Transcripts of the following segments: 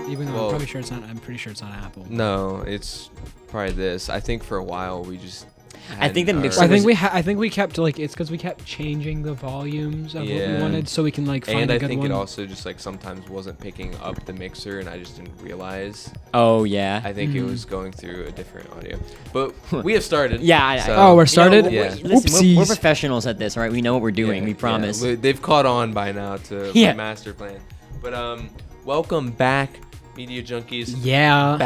Even though Well- I'm probably sure it's not. I'm pretty sure it's not Apple. No, it's probably this. I think for a while we just. I think the hadn't- mixer or- I think was- I think we kept like it's because we kept changing the volumes of what we Yeah. wanted, so we can like find And a I good think one. it also just like sometimes wasn't picking up the mixer, and I just didn't realize. Oh yeah. I think it Mhm. was going through a different audio. But we have started. Yeah. so- Oh, we're started? Yeah. Listen, we're Oopsies. professionals at this, all right? We know what we're doing. Yeah, We promise. yeah. They've caught on by now to Yeah. my master plan. But welcome back, Media Junkies. Yeah.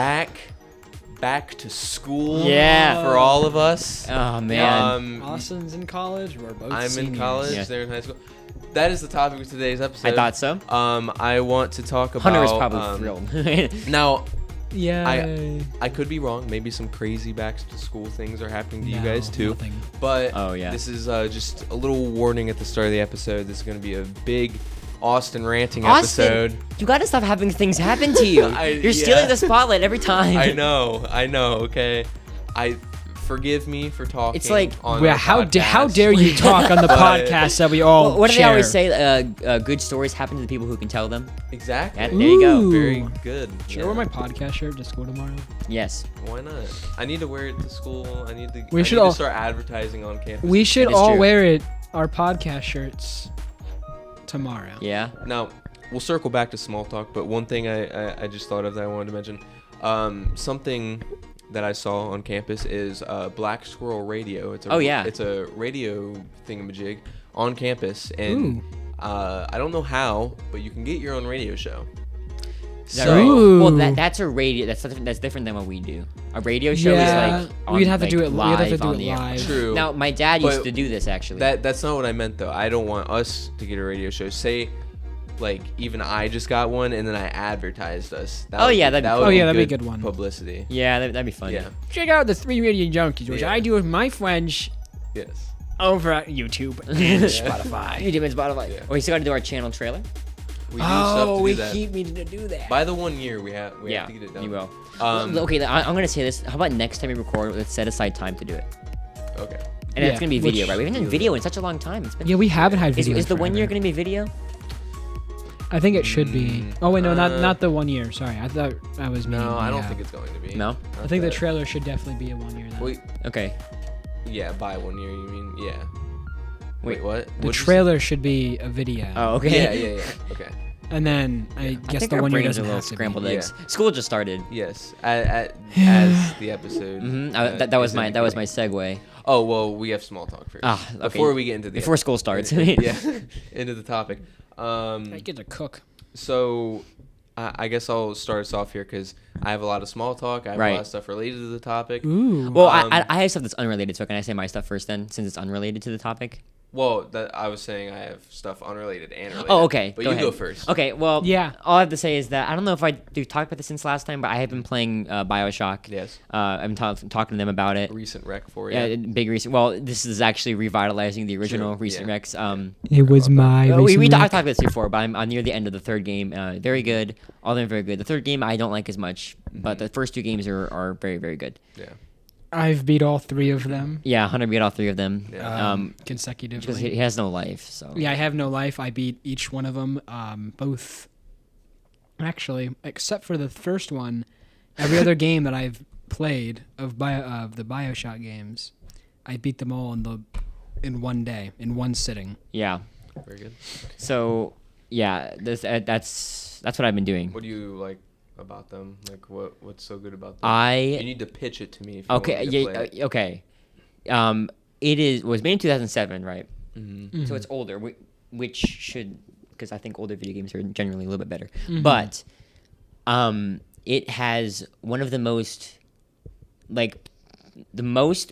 Back to school. Yeah. For all of us. Oh man. Austin's in college. We're both. I'm in seniors. college. Yeah. They're in high school. That is the topic of today's episode. I thought so. I want to talk about. Hunter was probably thrilled. Now, Yeah. I could be wrong. Maybe some crazy back to school things are happening to you guys too. Nothing. But Oh, yeah. this is just a little warning at the start of the episode. This is going to be a big Austin ranting Austin, episode. you gotta stop having things happen to you. You're stealing yeah. the spotlight every time. I know. Okay. Forgive me for talking. It's like- on Yeah, our how podcast. dare you talk on the But- podcast that we all What do they share. always say? Good stories happen to the people who can tell them. Exactly. Yeah, there you go. Ooh. Very good. Should I wear my podcast shirt to school tomorrow? Yes. Why not? I need to wear it to school. I need We to should all- start advertising on campus. We should That is all true. wear it, our podcast shirts, tomorrow. Yeah. Now, we'll circle back to small talk, but one thing I just thought of that I wanted to mention, something that I saw on campus is Black Squirrel Radio. It's a, Oh, yeah. It's a radio thingamajig on campus, and Ooh. I don't know how, but you can get your own radio show. Is that So, right? Ooh. Well, that's a radio. That's different than what we do. A radio show Yeah, is like on, we'd have to like, do it. We'd have to live do on it the air. live. True. Now, my dad used But to do this actually. That's not what I meant though. I don't want us to get a radio show. Say, like even I just got one, and then I advertised us. Oh, yeah, that'd be that cool. would Oh, yeah, that'd be a good one. Publicity. yeah, that'd be funny. Yeah. Check out the 3 Radio Junkies, which Yeah. I do with my friends Yes. over at YouTube and Spotify. You do it, Spotify. Yeah. Oh, we still got to do our channel trailer. We do stuff to we do that. keep needing to do that. By the 1 year, we have Yeah, to get it done. you will. Um, Okay, I'm gonna say this. How about next time we record, let's set aside time to do it. Okay. And Yeah, it's gonna be video, which- right? We haven't done video in such a long time. It's been. Yeah, we haven't had Is, video. is the 1 year forever. gonna be video? I think it should be. Oh wait, no, uh, not the 1 year. Sorry, I thought I was. No, meaning I the, don't think it's going to be. No? I think the trailer should definitely be a 1 year. Then. Wait. Okay. Yeah, by 1 year, you mean? Yeah. Wait, Wait, what? the What'd you say? trailer should be a video. Oh, okay. Yeah. Okay. And then I I guess think the our 1 year brains are doesn't a little have to scrambled be. Yeah. eggs. School just started. Yes. As the episode. That was is in my the segue. Oh well, we have small talk first. Ah, okay. Before we get into the Before school starts. yeah, into the topic. I get to cook. So I guess I'll start us off here because I have a lot of small talk. I have a Right. lot of stuff related to the topic. Ooh. Well, Um, I have stuff that's unrelated, so can I say my stuff first then, since it's unrelated to the topic? Well, I was saying I have stuff unrelated and related. Oh, okay. But go you ahead. go first. Okay, well, Yeah. all I have to say is that I don't know if I do talk about this since last time, but I have been playing Bioshock. Yes. I'm talking to them about it. Recent rec for you. Yeah, big recent. Well, this is actually revitalizing the original True, recent yeah. Recs. It was my. I've talked about this before, but I'm near the end of the third game. Very good. All of them very good. The third game I don't like as much, but the first two games are very, very good. Yeah. I've beat all 3 of them Yeah, Hunter beat all 3 of them. Yeah. Because consecutively. he has no life. So Yeah, I have no life. I beat each one of them. Both, actually, except for the first one. Every other game that I've played of the Bioshock games, I beat them all in 1 day, in one sitting. yeah. Very good. So yeah, that's what I've been doing. What do you like about them? Like what's so good about them? I You need to pitch it to me. If you okay want me to yeah play it. okay. It was made in 2007, right? Mhm. So it's older, which should, because I think older video games are generally a little bit better. Mhm. But it has one of the most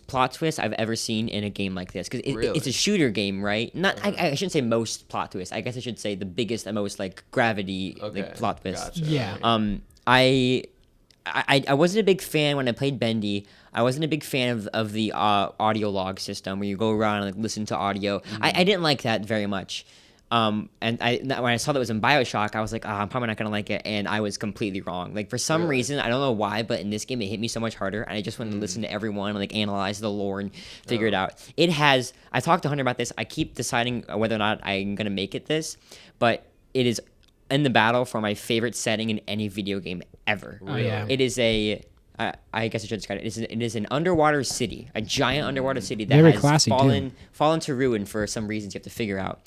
plot twists I've ever seen in a game like this, because Really? it's a shooter game, right? Not I shouldn't say most plot twists. I guess I should say the biggest and most like gravity Okay. plot twist. Gotcha. Yeah. Alright. I wasn't a big fan when I played Bendy. I wasn't a big fan of the audio log system where you go around and like, listen to audio. I didn't like that very much. And when I saw that it was in Bioshock, I was like, I'm probably not gonna like it, and I was completely wrong. Like for some Really? reason, I don't know why, but in this game it hit me so much harder, and I just wanted to listen to everyone and like analyze the lore and figure it out. It has. I talked to Hunter about this. I keep deciding whether or not I'm gonna make it this, but it is end the battle for my favorite setting in any video game ever. Oh, yeah. It is I guess I should describe it. It is an underwater city, a giant underwater city that Very has classy, too. fallen to ruin for some reasons you have to figure out.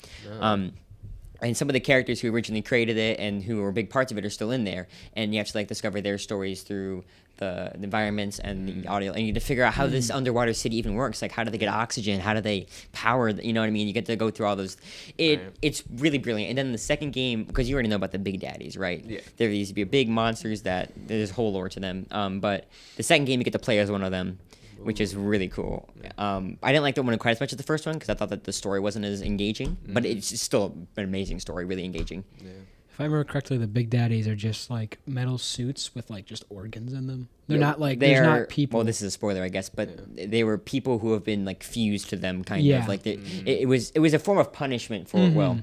And some of the characters who originally created it and who were big parts of it are still in there, and you have to like discover their stories through the environments and the audio, and you get to figure out how this underwater city even works. Like, how do they get oxygen? How do they power? You know what I mean? You get to go through all those. It's really brilliant. And then the second game, because you already know about the big daddies, right? Yeah. There used to be big monsters that there's whole lore to them. But the second game, you get to play as one of them, which is really cool. I didn't like the one quite as much as the first one because I thought that the story wasn't as engaging, but it's still an amazing story, really engaging. Yeah. If I remember correctly, the Big Daddies are just like metal suits with like just organs in them. They're not like there's not people. Well, this is a spoiler, I guess, but they were people who have been like fused to them, kind Yeah. of like it was a form of punishment for well.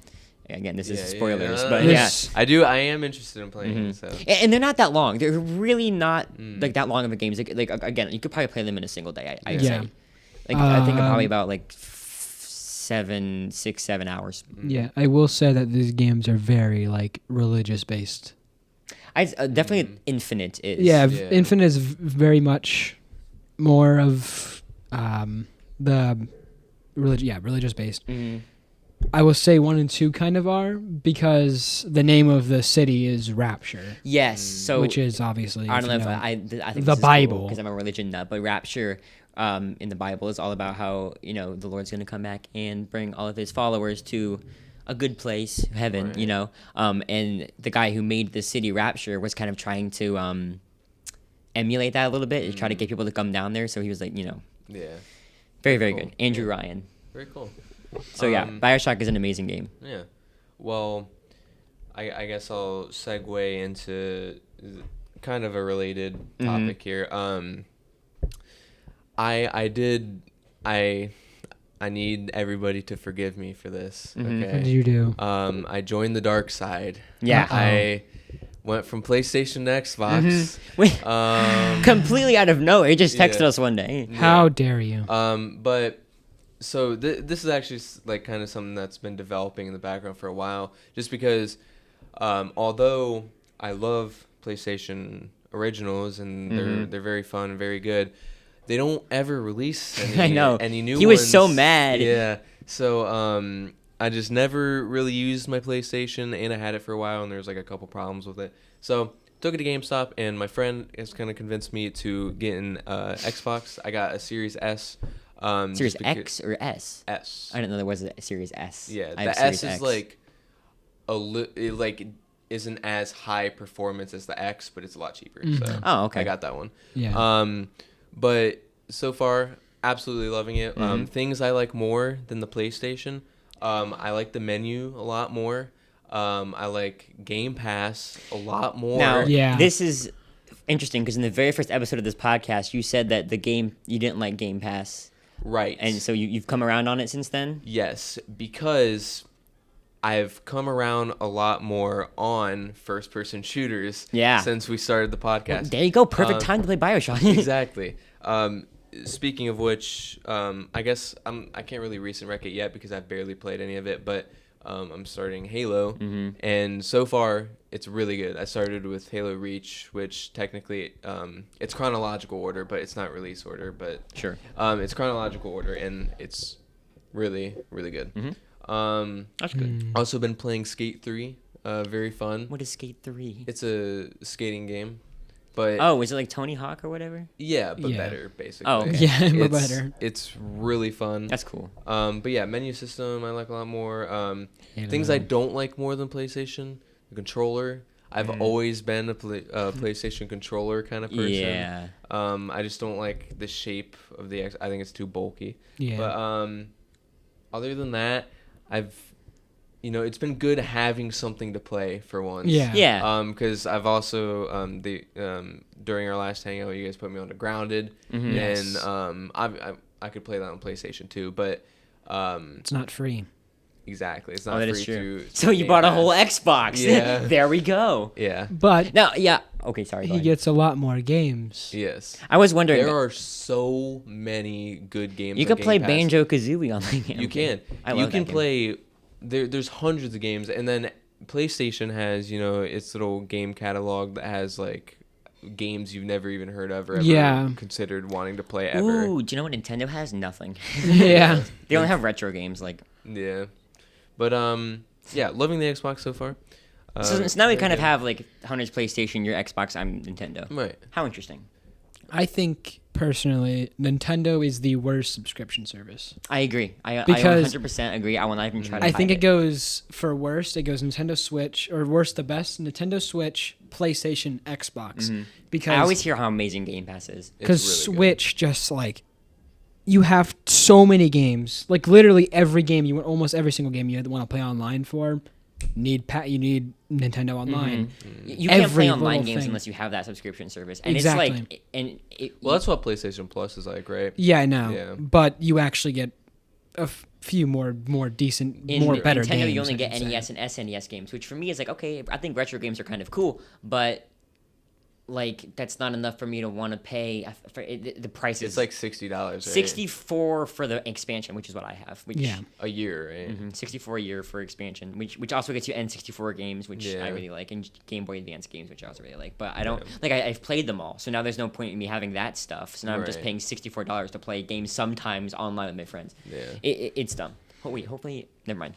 Again, this is spoilers, but Yes. yeah. I am interested in playing it, so. And they're not that long. They're really not like that long of a games. Like again, you could probably play them in a single day. I'd Yeah. say. Like I think probably about like 6, 7 hours. Yeah, I will say that these games are very like religious based. I definitely Infinite is. Yeah, Yeah. Infinite is very much more of the religious based. Mhm. I will say 1 and 2 kind of are because the name of the city is Rapture, Yes. So which is obviously I don't know if you know, I think the Bible. because I'm a religion nut, but Rapture in the Bible is all about how the Lord's going to come back and bring all of His followers to a good place, heaven. Right. And the guy who made the city Rapture was kind of trying to emulate that a little bit, and try to get people to come down there. So he was like, Yeah. very very Cool. good. Andrew Ryan. Very cool. So yeah, BioShock is an amazing game. Yeah. Well, I guess I'll segue into kind of a related topic here. I need everybody to forgive me for this. Mhm. Okay. What did you do? I joined the dark side. Yeah. I went from PlayStation to Xbox. Wait, completely out of nowhere, he just texted Yeah. us one day. How dare you? But so this is actually like kind of something that's been developing in the background for a while. Just because, although I love PlayStation originals and they're very fun and very good, they don't ever release any, I know. any new He was ones. so mad. Yeah. So I just never really used my PlayStation, and I had it for a while, and there was like a couple problems with it. So took it to GameStop, and my friend has kind of convinced me to get an Xbox. I got a Series S. Series just because- X or S? S. I didn't know there was a Series S. Yeah, I have the Series S is X. like it like isn't as high performance as the X, but it's a lot cheaper. So Oh, okay. I got that one. Yeah. But so far, absolutely loving it. Things I like more than the PlayStation. I like the menu a lot more. I like Game Pass a lot more. Now, Yeah. this is interesting because in the very first episode of this podcast, you said that you didn't like Game Pass, Right. and so you've come around on it since then. Yes, because I've come around a lot more on first-person shooters Yeah. since we started the podcast. There you go, perfect time to play BioShock. Exactly. Speaking of which, I guess I can't really recent rec it yet because I've barely played any of it, but I'm starting Halo, and so far it's really good. I started with Halo Reach, which technically it's chronological order, but it's not release order. But Sure. it's chronological order, and it's really really good. That's good. Also been playing Skate 3, very fun. What is Skate 3? It's a skating game. But Oh, is it like Tony Hawk or whatever? yeah, but Yeah. better basically. Oh, okay. Yeah, but It's- better. It's really fun. That's cool. But yeah, menu system I like a lot more. Halo. Things I don't like more than PlayStation, the controller. I've always been a PlayStation controller kind of person. Yeah. I just don't like the shape of the X. I think it's too bulky. Yeah. But other than that, it's been good having something to play for once. Yeah. Yeah. Because I've also during our last hangout, you guys put me on to Grounded, Yes. and I could play that on PlayStation too, but It's not free. exactly, it's Oh, not that free is true. to. So you Game bought a Pass. whole Xbox. Yeah. There we go. Yeah. But Now, yeah. Okay, sorry. go he ahead. gets a lot more games. Yes. I was wondering. There are so many good games. You on could Game play Pass. Banjo Kazooie on the game. You can. I You love can that game. play. There's hundreds of games, and then PlayStation has, its little game catalog that has like games you've never even heard of or ever Yeah. considered wanting to play ever. Ooh, do you know what Nintendo has? Nothing. Yeah. They only have retro games. Like Yeah. But yeah, loving the Xbox so far. so now we very kind of good. have like Hunter's PlayStation, your Xbox, I'm Nintendo. Right. How interesting. I think personally, Nintendo is the worst subscription service. I agree. I Because- 100% agree. I will not even try to I think hide it goes for worst. It goes Nintendo Switch, or worst, the best Nintendo Switch, PlayStation, Xbox. I Because always hear how amazing Game Pass is. It's because really good. Switch just like you have so many games, like literally every game you want, almost every single game you want to play online for, you need Nintendo Online. You can't Every play online little games thing. unless you have that subscription service. And it's Exactly. like, and it, Well, that's what PlayStation Plus is like, right? Yeah, I know, Yeah. but you actually get a few more decent, in more better Nintendo, games. you only I get should say. NES and SNES games, which for me is like, okay, I think retro games are kind of cool, but like that's not enough for me to want to pay for it, the price It's is like $60, right? 64 for the expansion, which is what I have. Which, Yeah. a year, right? 64 a year for expansion, which also gets you N64 games, which I Yeah. really like, and Game Boy Advance games, which I also really like. But I don't like I've played them all, so now there's no point in me having that stuff. So now I'm just Right. paying $64 to play games sometimes online with my friends. Yeah. It's dumb. Oh, wait, hopefully, never mind.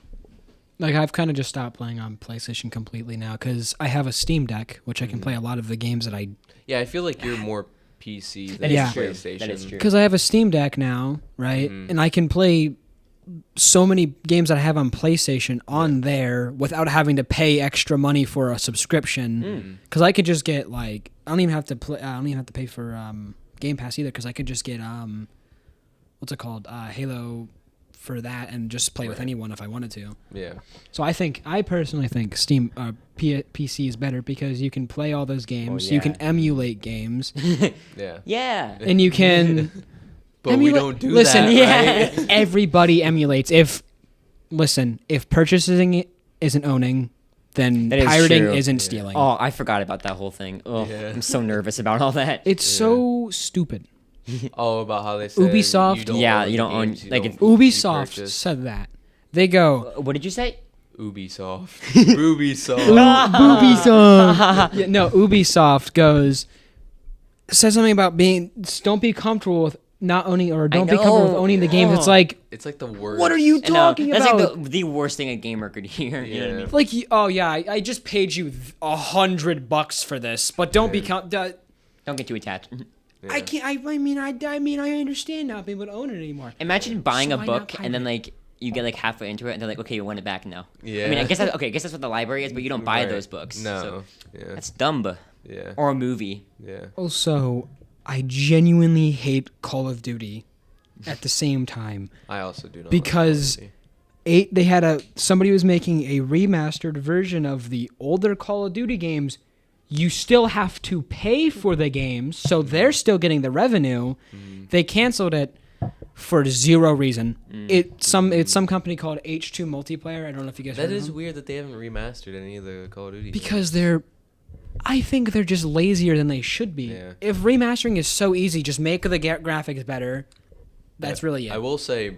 Like I've kind of just stopped playing on PlayStation completely now because I have a Steam Deck, which I can play a lot of the games that I. Yeah, I feel like you're more PC than That is true. PlayStation. That is true. Because I have a Steam Deck now, right? And I can play so many games that I have on PlayStation on there without having to pay extra money for a subscription. Because I could just get like I don't even have to play. I don't even have to pay for Game Pass either. Because I could just get what's it called, Halo, for that and just play with Right. anyone if I wanted to. Yeah. So I personally think Steam PC is better because you can play all those games. Well, You can yeah. emulate games, Yeah. Yeah. and you can. But we emulate- don't do listen, that, yeah. right? Everybody emulates. If purchasing it isn't owning, then That is pirating true. isn't stealing. Oh, I forgot about that whole thing. Oh, Yeah. I'm so nervous about all that. It's so stupid. Oh, about how they said Ubisoft- you don't Yeah, own you the don't own- games you like, don't- if- you Ubisoft purchase. said that. They go, What did you say? Ubisoft. Ubisoft. Ubisoft. Yeah, no, Ubisoft says something about don't be comfortable with not owning, or don't be comfortable with know. owning the games. It's Oh. like, It's like the worst. what are you I know. talking That's about? like the worst thing a gamer could hear. You know what I Yeah. mean? Like, oh yeah, I just paid you $100 for this, but don't be Yeah. Don't get too attached. Yeah. I can't. I mean, I understand not being able to own it anymore. Imagine buying So a why not book and then pirate? like you get like halfway into it and they're like, okay, you want it back now. Yeah. I mean, I guess that's what the library is, but you don't buy Right. those books. No. So Yeah. that's dumb. Yeah. Or a movie. Yeah. Also, I genuinely hate Call of Duty. At the same time, I also do not. Because- somebody was making a remastered version of the older Call of Duty games. You still have to pay for the games, so they're still getting the revenue. They canceled it for zero reason. It's some company called H2 Multiplayer. I don't know if you guys that heard of is them. weird that they haven't remastered any of the Call of Duty. Because I think they're just lazier than they should be. Yeah. If remastering is so easy, just make the graphics better. That's really it. I will say,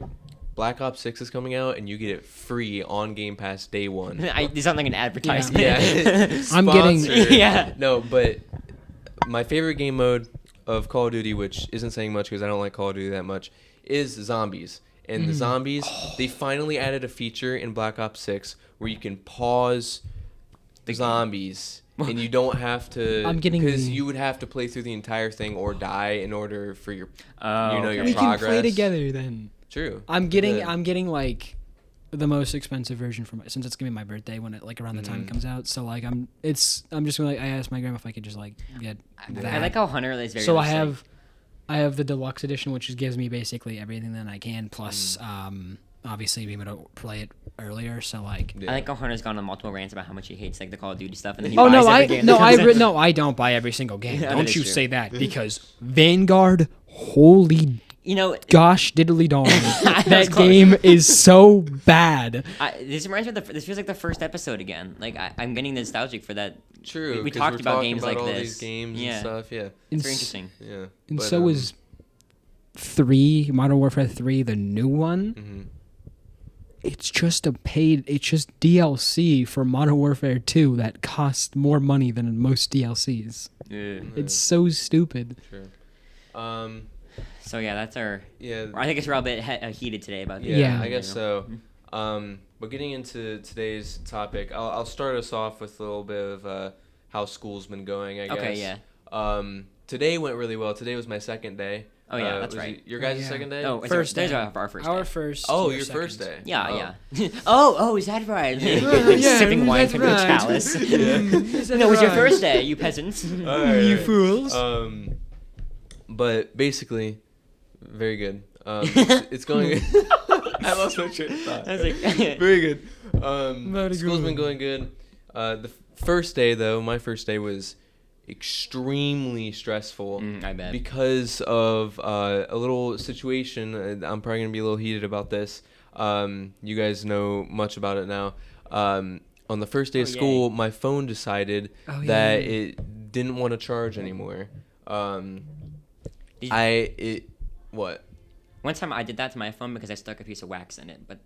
Black Ops 6 is coming out, and you get it free on Game Pass day one. It's not like an advertisement. Yeah. I'm getting- Sponsored. Yeah. No, but my favorite game mode of Call of Duty, which isn't saying much because I don't like Call of Duty that much, is zombies. And the zombies, they finally added a feature in Black Ops 6 where you can pause the zombies. And you don't have to, I'm getting because the- you would have to play through the entire thing or die in order for your, Oh, your okay. we progress. can play together then. True. I'm getting Good. like the most expensive version for since it's gonna be my birthday when it like around the time it comes out. So like I'm just gonna like I asked my grandma if I could just like get that. I like how Hunter is very. So much, I have the deluxe edition, which gives me basically everything that I can, plus obviously being able to play it earlier. So like. Yeah. I like how Hunter's gone on multiple rants about how much he hates like the Call of Duty stuff, and then he Oh buys no, every game that comes out. I don't buy every single game. Yeah, that Don't is you true. say that because Vanguard, holy You know, gosh diddly dong, was that close. game is so bad. this reminds me of this feels like the first episode again. Like I'm getting nostalgic for that. True. We 'cause talked we're about talking games about like all this. these games Yeah. and stuff. Yeah. It's very interesting. Yeah. And But, so is 3, Modern Warfare 3, the new one. it's just DLC for Modern Warfare 2 that costs more money than most DLCs. Yeah. It's so stupid. Sure. So yeah, that's our. Yeah. I think we're all a bit heated today about this. Yeah. I guess so. But getting into today's topic, I'll start us off with a little bit of how school's been going, I guess. Okay, yeah. Today went really well. Today was my second day. Oh yeah, that's was right. Your guys' Yeah. second day? No, First there's day. our first day. Our first. Oh, your your first second. day. Yeah, Oh. yeah. Oh, is that right? Yeah, Sipping wine that's from your right. chalice. Is that No, it was your right? first day, you peasants. Alright, You alright. fools. But basically, very good. It's going. I lost my train of thought. I was like, Very good. Very School's good. been going good. The first day, though, my first day was extremely stressful I bet. because of a little situation. I'm probably gonna be a little heated about this. You guys know much about it now. On the first day of Oh, yay. school, my phone decided Oh, that yeah. it didn't want to charge anymore. Did- What? One time I did that to my phone because I stuck a piece of wax in it, but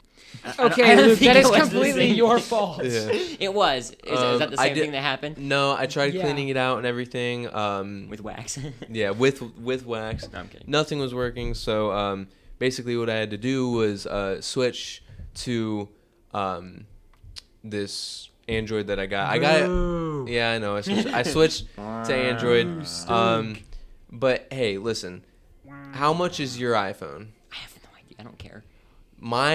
Okay, I don't Luke, think that it is was the completely same. your fault. Yeah. It was. Is that the I same did- thing that happened No, I tried Yeah. cleaning it out and everything. with wax? Yeah, with wax. No, I'm kidding. Nothing was working. So basically, what I had to do was switch to this Android that I got. I got it. Yeah, I know. I switched to Android. But hey, listen. How much is your iPhone? I have no idea. I don't care. My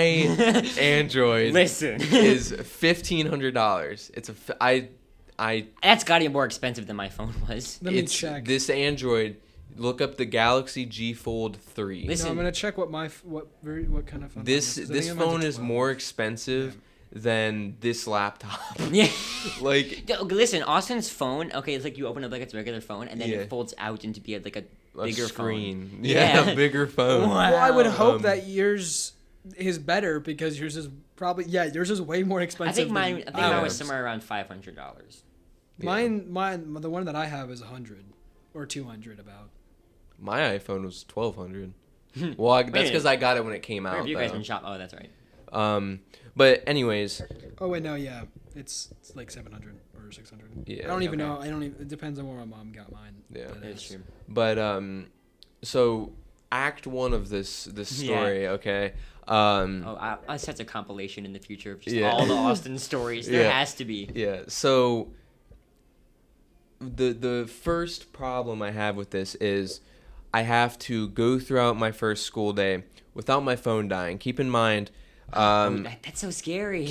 Android Listen. is $1,500. It's I That's got to be more expensive than my phone was. Let me it's check. this Android. Look up the Galaxy G Fold 3. Listen. No, I'm gonna check what what kind of phone. This mine is, 'cause I this think mine's a phone is 12. more expensive than this laptop. Yeah. Like Yo, listen, Austin's phone. Okay, it's like you open up like its regular phone, and then Yeah. it folds out into be like a a bigger screen. phone. Yeah, a bigger phone. Wow. Well, I would hope Um, that yours is better because yours is probably yours is way more I expensive. think mine. I than think mine was ours. somewhere around $500. Mine, the one that I have is 100 or 200 about. My iPhone was 1,200. Well, that's because I got it when it came Where out. have you guys though. been shop? Oh, that's right. But anyways, Oh wait, no, yeah, it's like 700 or 600. Yeah. I don't even Okay. know. I don't even. It depends on where my mom got mine. Yeah. but That's true. but so Act 1 of this story, okay. I set a compilation in the future of just Yeah. all the Austin stories. There Yeah. has to be. Yeah. So the first problem I have with this is I have to go throughout my first school day without my phone dying. Keep in mind, That's so scary.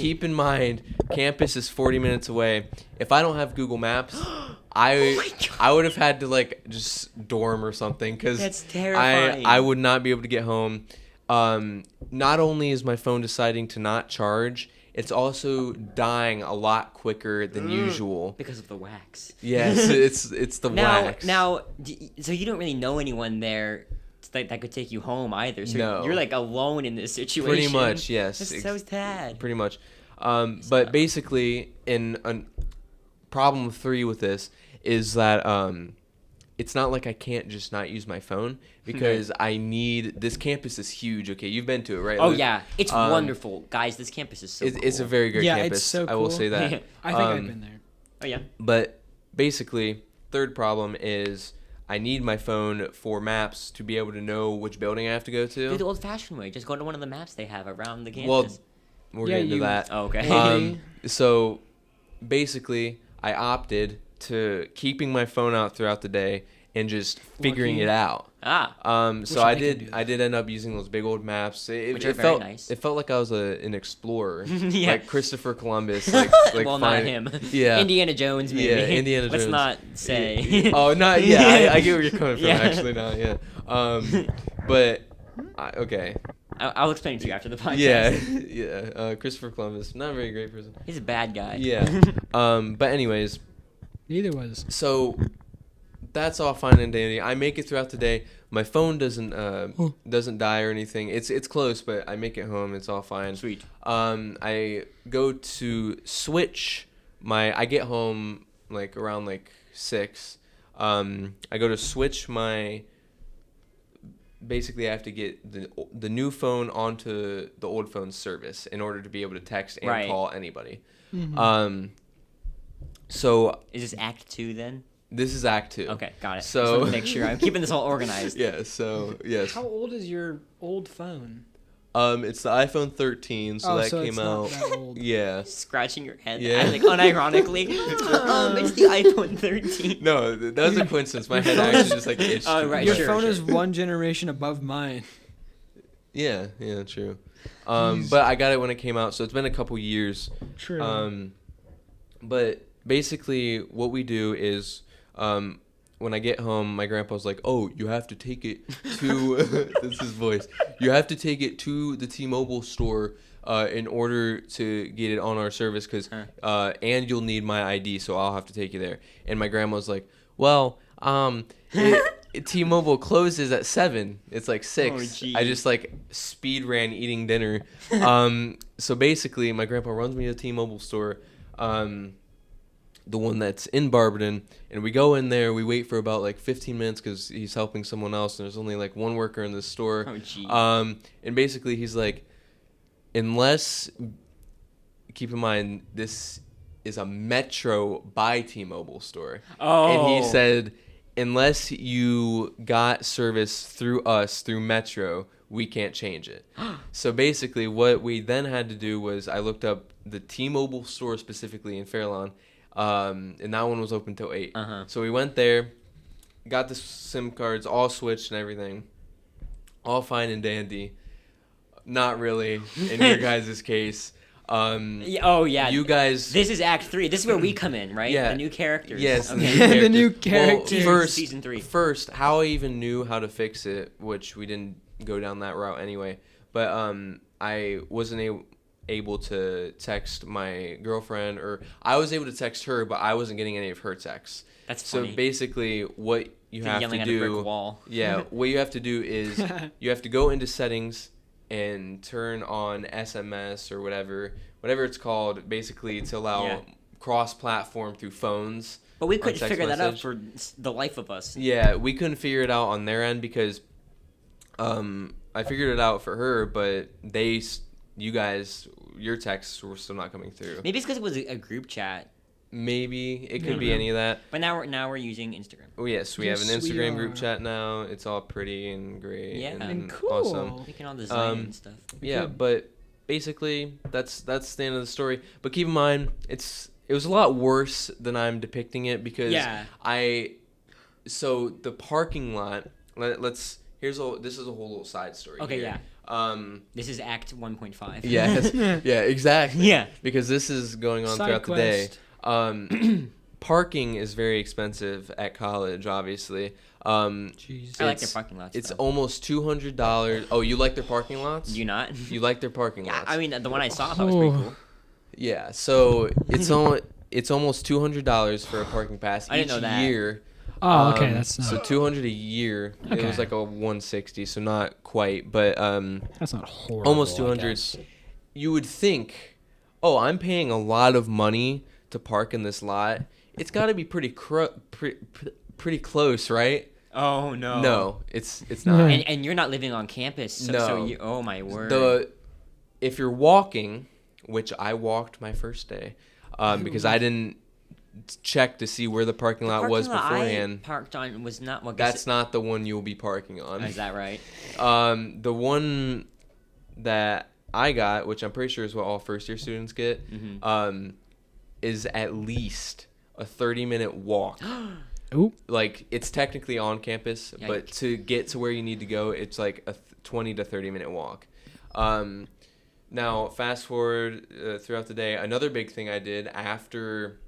campus is 40 minutes away. If I don't have Google Maps, my I God. would have had to like just dorm or something because That's terrifying. I would not be able to get home. Not only is my phone deciding to not charge, it's also dying a lot quicker than usual. because of the wax. Yes, it's the wax. So you don't really know anyone there that could take you home either. So No. you're like alone in this situation. Pretty much, yes. That's so sad. Pretty much. But basically, problem 3 with this is that it's not like I can't just not use my phone because I need. This campus is huge. Okay, you've been to it, right? Oh Luke? yeah, it's wonderful, guys. This campus is so. It's a cool. very good Yeah, campus. it's so I will cool. say that. I think I've been there. Oh yeah. But basically, third problem is I need my phone for maps to be able to know which building I have to go to. Do the old-fashioned way. Just go to one of the maps they have around the campus. Well, we're Yeah, getting to you- that. Oh, okay. So basically, I opted to keeping my phone out throughout the day and just figuring Lucky. it out. Ah. So I I can do did. that. I did end up using those big old maps. Which It are very felt nice. it felt like I was an explorer, Yeah. like Christopher Columbus. Like Well, not find- him. Yeah. Indiana Jones, maybe. Yeah, Indiana Let's Jones. not say. Oh, not yeah. I get where you're coming from. Yeah. Actually, now, yeah. But okay. I'll explain it to you after the podcast. Yeah. Christopher Columbus, not a very great person. He's a bad guy. Yeah. But anyways, Neither was. so that's all fine and dandy. I make it throughout the day. My phone doesn't die or anything. It's close, but I make it home. It's all fine. Sweet. I go to switch I get home like around like 6. I go to switch my basically I have to get the new phone onto the old phone's service in order to be able to text and Right. call anybody. Mhm. So Is this Act 2 then? this is Act 2. Okay, got it. So- Just wanted to make sure I'm keeping this all organized. Yeah. So yes. How old is your old phone? It's the iPhone 13, so that so came it's not out. that old. Yeah. Scratching your head, Yeah. like unironically. It's the iPhone 13. No, that was a coincidence. My head actually just like itched. Oh, right, Your sure, phone sure. is one generation above mine. Yeah, true. But I got it when it came out, so it's been a couple years. True. But basically, what we do is, when I get home, my grandpa's like, "Oh, you have to take it to." This is his voice. You have to take it to the T-Mobile store in order to get it on our service, and you'll need my ID, so I'll have to take you there. And my grandma's like, "Well, T-Mobile closes at 7. It's like 6. Oh, geez. I just like speed ran eating dinner. So basically, my grandpa runs me to the T-Mobile store, the one that's in Barberton, and we go in there. We wait for about like 15 minutes because he's helping someone else, and there's only like one worker in the store. Oh, geez. And basically, he's like, unless, keep in mind, this is a Metro by T-Mobile store. Oh. And he said, unless you got service through us, through Metro, we can't change it. So basically, what we then had to do was I looked up the T-Mobile store specifically in Fairlawn, and that one was open till 8. Uh-huh. So we went there, got the SIM cards all switched and everything, all fine and dandy. Not really in your guys' case. Oh yeah. You guys. This is Act 3. This is where we come in, right? Yeah. The new characters. Yes, Okay. The new Well, characters. first, Season 3. First, how I even knew how to fix it, which we didn't go down that route anyway. But I wasn't able to text my girlfriend, or I was able to text her, but I wasn't getting any of her texts. That's So funny. basically, what you have Yelling to at a brick do, wall. yeah, what you have to do is you have to go into settings and turn on SMS or whatever it's called, basically to allow Yeah. cross-platform through phones. But we on couldn't text figure that out message. for the life of us. Yeah, we couldn't figure it out on their end because I figured it out for her, but you guys, your texts were still not coming through. Maybe it's because it was a group chat. Maybe it could be Maybe. any of that. But now we're using Instagram. Oh yes, we have an Yes, we Instagram group are. chat now. It's all pretty and great Yeah. And cool. awesome. We can all design Um, and stuff. Yeah, Good. but basically that's the end of the story. But keep in mind, it was a lot worse than I'm depicting it because Yeah. so the parking lot. This is a whole little side story. Okay, here. This is Act 1.5. Yes. Yeah. Exactly. Yeah. Because this is going on Side throughout the day. quest. Parking is very expensive at college, obviously. Jeez. I like their It's- parking lots. It's though. almost $200. Oh, you like their parking lots? Do you not? You like their parking Yeah, lots? I mean the one I saw I thought was pretty Oh. cool. Yeah. So it's almost $200 for a parking pass I each didn't know that. year. Oh, okay, that's not. So $200 a year. It Okay. was like a 160, so not quite, but That's not horrible. almost I 200. guess. You would think, oh, I'm paying a lot of money to park in this lot. It's got to be pretty close, right? Oh no. No, it's not. Right. And you're not living on campus, so, No. you, oh my word. If you're walking, which I walked my first day, because I didn't check to see where the parking lot was parking lot beforehand. I parked on was not what. That's not the one you'll be parking on. Is that right? The one that I got, which I'm pretty sure is what all first year students get, is at least a 30-minute walk. Ooh. Like, it's technically on campus, but Yikes. to get to where you need to go, it's like a 20 to 30-minute walk. Now, fast forward throughout the day, another big thing I did after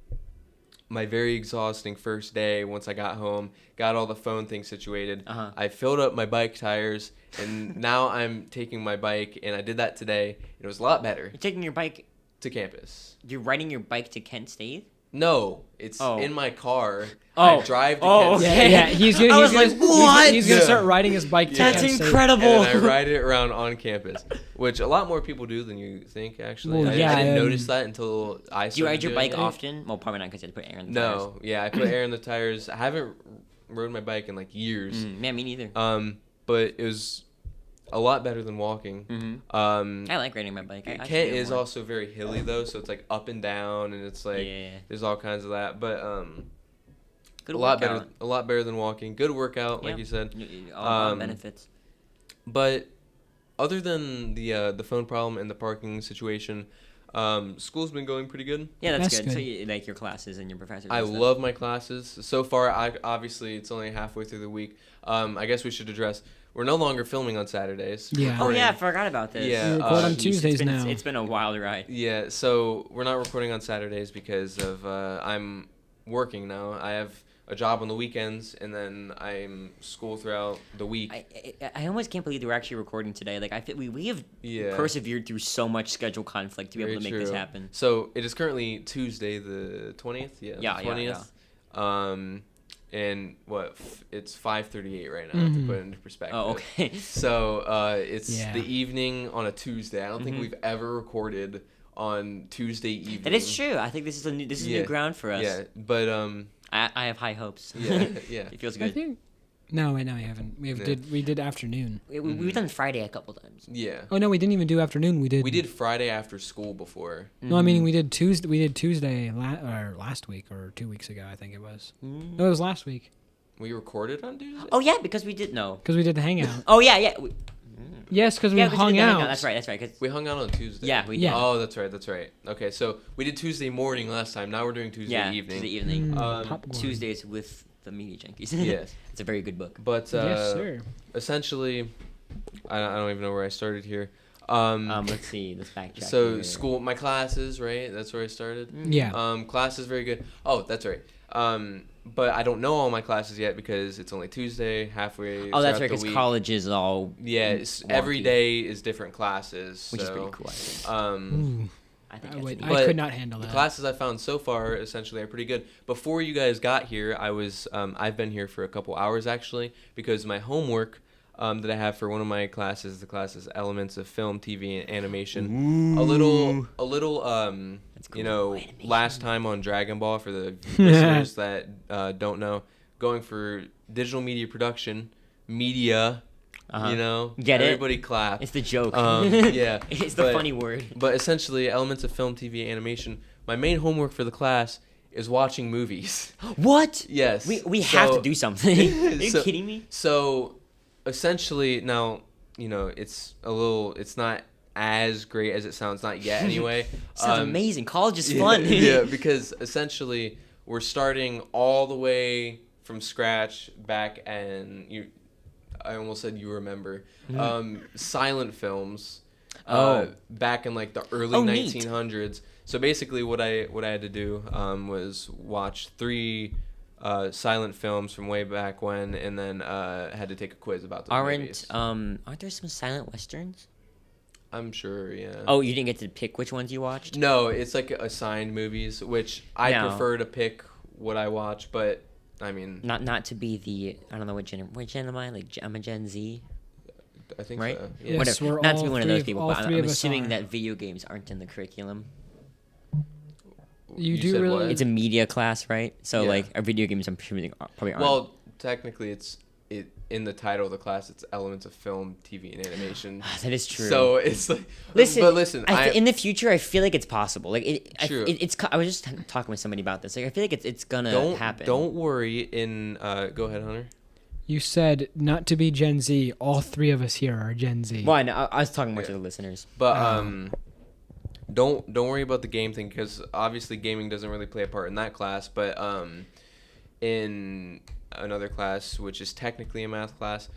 my very exhausting first day, once I got home, got all the phone things situated, I filled up my bike tires, and now I'm taking my bike, and I did that today, and it was a lot better You're taking your bike. to campus. You're riding your bike to Kent State. No, it's Oh. in my car. Oh. I drive to Oh, Kent Yeah, okay. yeah. He's gonna. I He's was gonna, like, he's- what? He's gonna Yeah. start riding his bike. To That's Kent State. incredible. And then I ride it around on campus, which a lot more people do than you think, actually. Well, I yeah, didn't and- notice that until I started Do you ride your doing bike it. often? Well, probably not because you had to put air in the tires. No, yeah, I put air in the tires. I haven't rode my bike in like years. Yeah, me neither. but it was a lot better than walking. I like riding my bike. I should Kent do it is more. also very hilly though, so it's like up and down, and it's like Yeah. there's all kinds of that. But Good a lot workout. better, a lot better than walking. Good workout, like Yeah. you said. All about Um, benefits. But other than the phone problem and the parking situation, school's been going pretty good. Yeah, that's That's good. So good. you like your classes and your professors. I and stuff. love my classes. So far, obviously it's only halfway through the week. I guess we should address we're no longer filming on Saturdays. Yeah. Oh yeah, I Recording- forgot about this. Yeah, We record on Jeez, Tuesdays it's been, now. It's been a wild ride. Yeah, so we're not recording on Saturdays because of I'm working now. I have a job on the weekends, and then I'm school throughout the week. I almost can't believe that we're actually recording today. Like I feel we have Yeah. persevered through so much schedule conflict to be able Very to make this true. happen. So it is currently Tuesday, the 20th. Yeah, Yeah, the yeah, 20th. And it's 5:38 right now to put it into perspective. Oh, okay. So it's Yeah. the evening on a Tuesday. I don't think Mhm. we've ever recorded on Tuesday evening. That is true. I think this is Yeah. new ground for us. Yeah, but I have high hopes. yeah, yeah. It feels I good. think. No, wait, no, we haven't. Yeah. We did afternoon. We've done Friday a couple times. Yeah. Oh no, we didn't even do afternoon. We did. Friday after school before. No, I mean we did Tuesday. We did Tuesday last week or 2 weeks ago. I think it was. Mm. No, it was last week We recorded on Tuesday. Oh yeah, because we did no. because we did the hangout. Oh yeah, yeah. Yes, because we Yeah, 'cause hung did the out. hangout. That's right. That's right. 'cause- We hung out on Tuesday. yeah, we did. Yeah. Oh, that's right. That's right. Okay, so we did Tuesday morning last time. Now we're doing Tuesday Yeah, evening. Tuesday evening. Popcorn. Tuesdays with the Media Junkies. Yes. It's a very good book. But Yes, sir. essentially, I don't even know where I started here. Let's see. Let's backtrack. So here. school, my classes, right? That's where I started. Yeah. Class is very good. Oh, that's right. But I don't know all my classes yet because it's only Tuesday, halfway. Oh, that's throughout right. the Because week. college is all. Yeah, every wonky. day is different classes. Which is so, pretty cool. I think. Ooh, I think I, that's would, neat. I But could not handle The that. classes I found so far essentially are pretty good. Before you guys got here, I was I've been here for a couple hours actually because my homework that I have for one of my classes, the class is Elements of Film, TV, and Animation. A little That's you cool. know, Animation. last time on Dragon Ball for the listeners that don't know, going for digital media production, media. Uh-huh. You know, Get it? everybody clap. It's the joke. Yeah, It's the but- funny word. But essentially, elements of film, TV, animation. My main homework for the class is watching movies. What? Yes. We have to So- do something. Are you so- kidding me? So, essentially, now it's not as great as it sounds. Not yet, anyway. Sounds amazing. College is Yeah, fun. yeah, because essentially we're starting all the way from scratch back, and I almost said you remember silent films. Oh. Back in like the early Oh, neat. 1900s. So basically, what I had to do was watch 3 silent films from way back when, and then had to take a quiz about those movies. Aren't there some silent westerns? I'm sure, yeah. Oh, you didn't get to pick which ones you watched? No, it's like assigned movies, which I No. prefer to pick what I watch, but I mean, Not to be the I don't know what gen am I? Like I'm a Gen Z, I think right? so. Yeah. Yeah. Yes, Whatever. we're Not to be all one of three those of- people, all but three I'm of us assuming are. that video games aren't in the curriculum. You do said really- what? It's a media class, right? So Yeah. like our video games, I'm presuming probably aren't. Well, technically, it in the title of the class. It's elements of film, TV, and animation. that is true. So it's like, Listen, but listen, in the future, I feel like it's possible. Like True. I was just talking with somebody about this. Like I feel like it's gonna happen. don't worry. Go ahead, Hunter. You said not to be Gen Z. All 3 of us here are Gen Z. Well, I was talking more to Yeah. the listeners. But don't worry about the game thing because obviously gaming doesn't really play a part in that class. But in another class, which is technically a math class,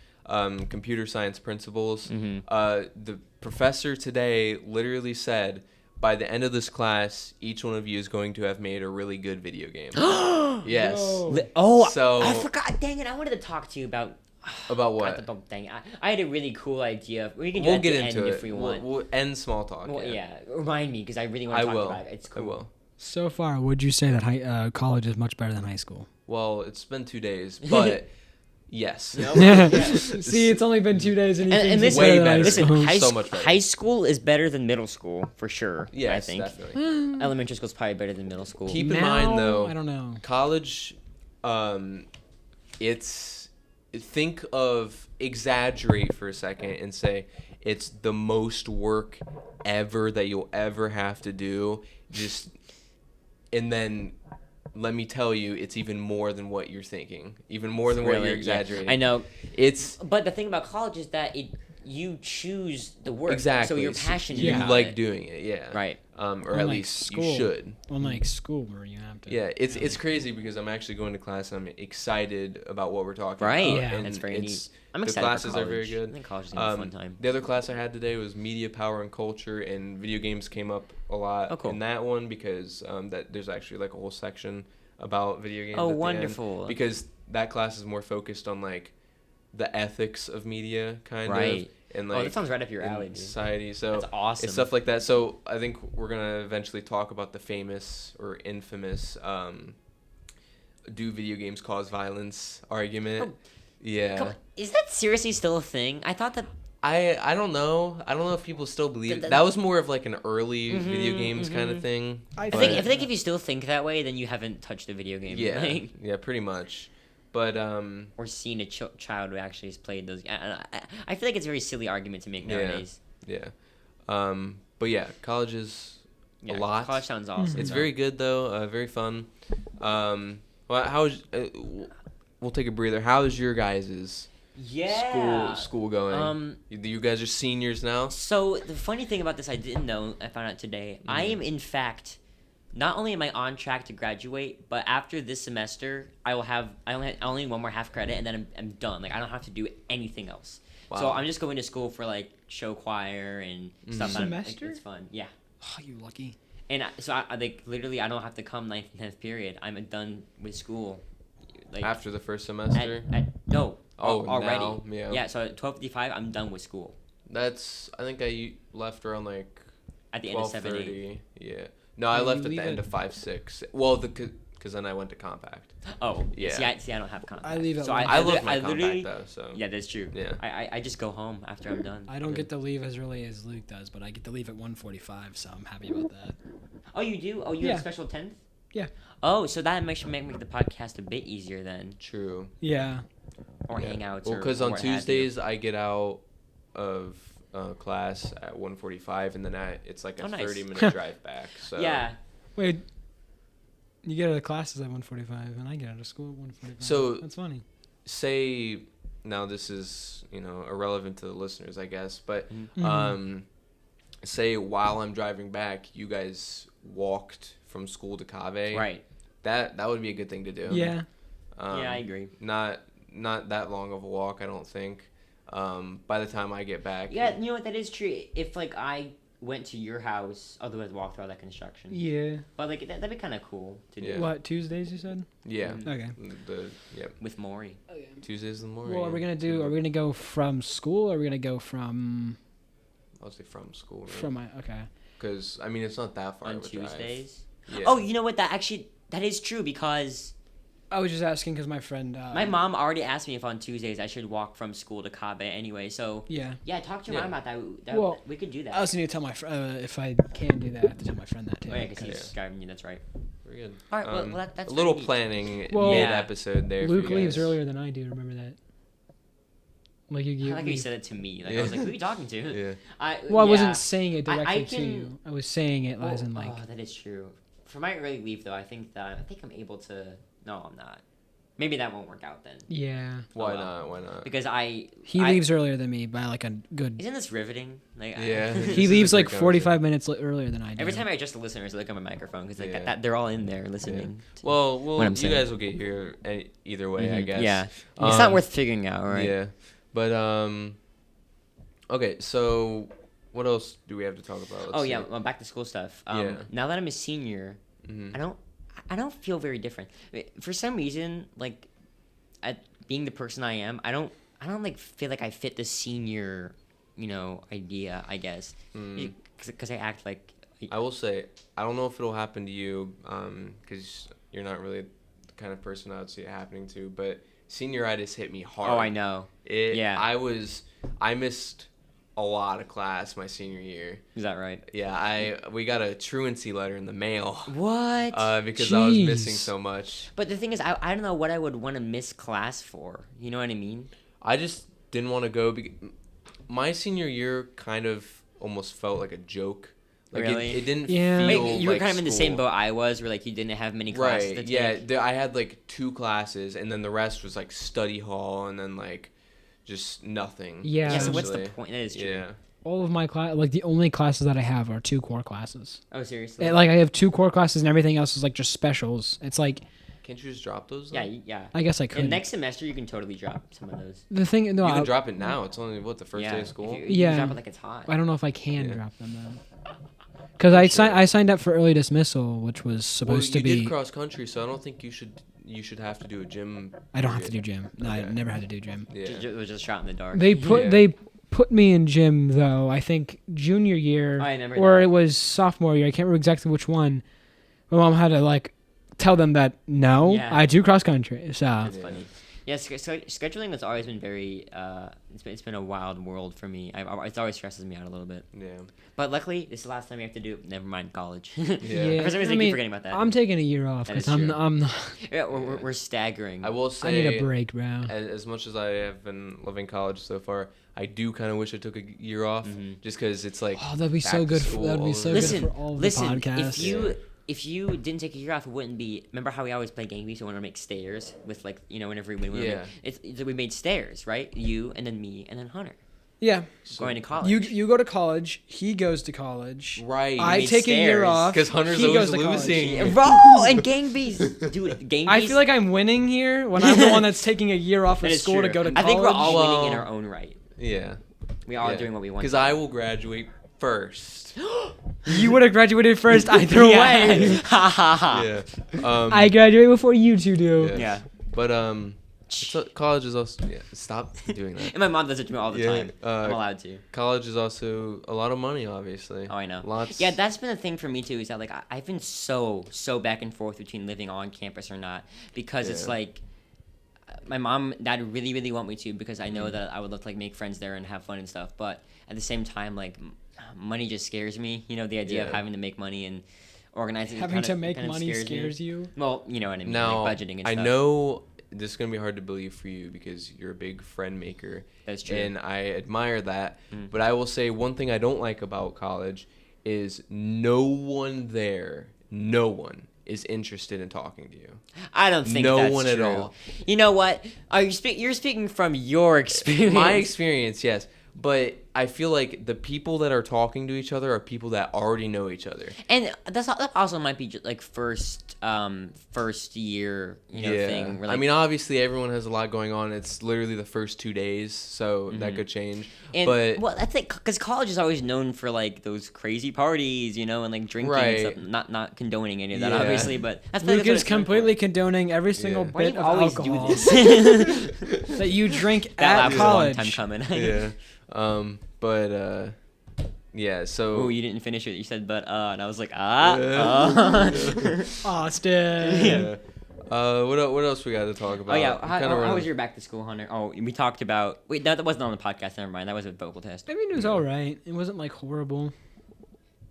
computer science principles, the professor today literally said, by the end of this class, each one of you is going to have made a really good video game. Yes. No. So- I forgot. Dang it! I wanted to talk to you about. About what? Dang it! I had a really cool idea. We can do We'll it at get the into end it. if we want. We'll end small talk. Well, yeah. Remind me because I really want I to talk will. about it. It's cool. I will. So far, would you say that college is much better than high school? Well, it's been 2 days, but yes. See, it's only been 2 days, and, he And thinks it's listen, Way better than better. high listen, school. So much better. high school is better than middle school for sure. Yes, I think definitely. elementary school is probably better than middle school. Keep in mind, Now, though, I don't know. college, it's exaggerate for a second and say it's the most work ever that you'll ever have to do. And then let me tell you, it's even more than what you're thinking, even more than what Really, you're yeah. exaggerating. I know. It's But the thing about college is that you choose the work. exactly. So you're passionate You about like it. doing it, yeah. Right. Or at Unlike least school. you should. Unlike school where you have to. Yeah, it's crazy because I'm actually going to class and I'm excited about what we're talking Right. about. Yeah. And That's very neat. I'm the excited classes for college. are very good. I think college is gonna be a fun time. The other class I had today was media, power, and culture, and video games came up a lot Oh, cool. in that one because that there's actually like a whole section about video games. Oh, at the end, wonderful. because that class is more focused on like the ethics of media, kind Right. of, and Oh, like that sounds right up your in alley, dude. society. So That's awesome. it's stuff like that. So I think we're gonna eventually talk about the famous or infamous do video games cause violence argument. Oh, Yeah. Come on. Is that seriously still a thing? I thought that. I don't know. I don't know if people still believe Th- that was more of like an early video Mhm, games kind mhm. of thing. I I but- think if you still think that way, then you haven't touched a video game. yeah, Like, yeah, pretty much. But or seen a child who actually has played those. I feel like it's a very silly argument to make nowadays. yeah, but yeah, college is Yeah, a lot. College sounds awesome. It's so. very good though, very fun. Well, how's we'll take a breather. How's your guys' school going? You guys are seniors now. So the funny thing about this, I didn't know. I found out today. I am in fact, not only am I on track to graduate, but after this semester, I only need one more half credit, and then I'm done. Like I don't have to do anything else. So Wow. I'm just going to school for like show choir and stuff. that I'm- Semester? It's fun. Yeah. Oh, you lucky. And I like literally, I don't have to come 9th and 10th period. I'm done with school. Like After the first semester. no. Oh, already. now, yeah. Yeah. So at 12:55, I'm done with school. That's I think I left around like At the end of 7, 8. 12:30. Yeah. No, I You left at leave the end at- of 5-6. Well, because then I went to compact. Oh, Yeah. See, I don't have contact. I leave at So one. I li- love my literally. compact though. So Yeah, that's true. Yeah. I just go home after I'm done. I don't get to leave as early as Luke does, but I get to leave at 1:45, so I'm happy about that. Oh, you do? Oh, you Yeah. have a special 10th? Yeah. Oh, so that makes make the podcast a bit easier then, True. Yeah. or Yeah. hangouts. Well, or because on what have you. Tuesdays I get out of class at 1:45, and then it's like a Oh, nice. 30-minute drive back. So Yeah. Wait. You get out of classes at 1:45, and I get out of school at 1:45. So- that's funny. say now this is irrelevant to the listeners, I guess, but Mhm. say while I'm driving back, you guys walked from school to Cave. Right. That would be a good thing to do. Yeah. Yeah, I agree. Not that long of a walk, I don't think. By the time I get back. Yeah, you know what? That is true. If like I went to your house, otherwise walk through all that construction. Yeah. But like that'd be kind of cool to do Yeah. What, Tuesdays you said? Yeah. Okay. with Maury. Tuesdays in the morning. Well, are we gonna go from school, or are we gonna go from I'll say from school. from my? Okay. Because I mean it's not that far On of a drive. Tuesdays. Yeah. Oh, you know what? That is true because I was just asking because my friend. my mom already asked me if on Tuesdays I should walk from school to Cave anyway. So Yeah. yeah, talk to your Yeah. mom about that. Well, we could do that. I also need to tell my if I can do that, I have to tell my friend that too. Oh yeah, because he's Yeah. driving you. That's right. Very good. All right, well, that's a little very neat. planning Well, mid-episode there. for Luke you leaves guys. earlier than I do. Remember that? Like you. I like how you leave- said it to me. Like I was like, who are you talking to? Yeah. Well, I yeah. wasn't saying it I directly to can- you. I was saying it as in like. Oh, that is true. For my early leave though, I think I'm able to. No, I'm not. Maybe that won't work out then. Yeah. Why Oh, well. not? Why not? Because He leaves earlier than me by like a good. Isn't this riveting? Like Yeah. This He is leaves a like great 45 minutes earlier than I do. Every time I adjust the listeners, I look at my microphone because like Yeah. that they're all in there listening. to- Well, What I'm you saying. guys will get here either way, I Mhm. guess. Yeah, it's not Um, worth figuring out, right? Yeah, but okay. So, what else do we have to talk about? Oh yeah, well, back to school stuff. Yeah. Now that I'm a senior, Mhm. I don't feel very different. For some reason, like, being the person I am, I don't like feel like I fit the senior, idea. I guess Mm. because I act like. I will say, I don't know if it'll happen to you, because you're not really the kind of person I would see it happening to. But senioritis hit me hard. Oh, I know. Yeah. Yeah. I missed a lot of class my senior year. Is that right? Yeah, we got a truancy letter in the mail What? because I was Jeez. missing so much. But the thing is, I don't know what I would want to miss class for. You know what I mean? I just didn't want to go. My senior year kind of almost felt like a joke. Like Really? it didn't Yeah. feel Wait, you were like kind of in the same school. boat I was, where like you didn't have many classes. Right. to Yeah. take. I had like 2 classes, and then the rest was like study hall, and then like just nothing. Yeah. Yeah. So what's the essentially. point? That is true. Yeah. All of my class, like the only classes that I have are 2 core classes. Oh, seriously? Like I have 2 core classes and everything else is like just specials. It's like Can't you just drop those? Yeah, though? yeah. I guess I could. And next semester you can totally drop some of those. The thing, no, You I, can drop it now. It's only the first yeah. day of school. If you Yeah. drop it like it's hot. I don't know if I can Yeah. drop them though. Because I signed up for early dismissal, which was Well, supposed you to be. did cross country, so I don't think you should have to do a gym. I don't have to do period. gym. No, I Okay. never had to do gym. Yeah. It was just shot in the dark. They Yeah. put me in gym though. I think junior year I remember or that. it was sophomore year. I can't remember exactly which one. My mom had to like tell them that no, Yeah. I do cross country. So That's Yeah. funny. Yeah, scheduling has always been very. It's been a wild world for me. It always stresses me out a little bit. Yeah. But luckily, this is the last time we have to do. Never mind college. Yeah. For some reason, I keep forgetting about that. I'm taking a year off That because is I'm true. I'm not, Yeah, we're staggering. I will I say. need a break, bro. As much as I have been loving college so far, I do kind of wish I took a year off, Mhm. just because it's like. Oh, that'd be back so to good. school That'd all be so over. good for all of the listen. podcasts. If you didn't take a year off, it wouldn't be. Remember how we always play games? We used to want to make stairs with like whenever we win. Yeah. We made stairs, right? You and then me and then Hunter Yeah, So- going to college. you go to college. He goes to college. Right. I made take a year stairs. off 'Cause Hunter's he always goes to college. losing. Bro, and gang bees, dude. Gang I bees. feel like I'm winning here when I'm the one that's taking a year off that of is school to true. go to I college. think we're all Well- winning in our own right. Yeah. We all are doing what we want. Because to. I will graduate first. You would have graduated first either way. Ha ha ha. Yeah. I graduate before you two do. Yeah. But college is also stop doing that. And my mom does it to me all the Yeah, time. I'm allowed to. College is also a lot of money, obviously. Oh, I know. Lots. Yeah, that's been a thing for me too. Is that like I've been so back and forth between living on campus or not because it's Yeah. like my mom and dad really want me to because I know that I would love to like make friends there and have fun and stuff. But at the same time, like money just scares me. You know, the idea of Yeah. having to make money and organizing. Having to make kind of money me. scares you. Well, you know what I mean. Now, like budgeting and I stuff. know this is gonna be hard to believe for you because you're a big friend maker. That's true. And I admire that. Mm. But I will say one thing I don't like about college is no one is interested in talking to you. I don't think No that's one at true. all. You know what? You're speaking from your experience. My experience, yes. But I feel like the people that are talking to each other are people that already know each other. And that also might be just like first year thing. Where, I like, mean, obviously, everyone has a lot going on. It's literally the first 2 days, so that could change. and, but well, I think because college is always known for like those crazy parties, and like drinking and Right. stuff. Not condoning any of that, Yeah. obviously, but that's Luke what is it's known for. completely condoning every single Yeah. Why do bit you of always alcohol do this? that you drink That at laugh was a long college. time coming. yeah, but yeah. So Oh, you didn't finish it. You said and I was like Austin. yeah. What else we got to talk about? Oh yeah, We how kinda was run- your back to school, Hunter? Oh, we talked about. Wait, that wasn't on the podcast. Never mind. That was a vocal test. I mean, it was all right. It wasn't like horrible.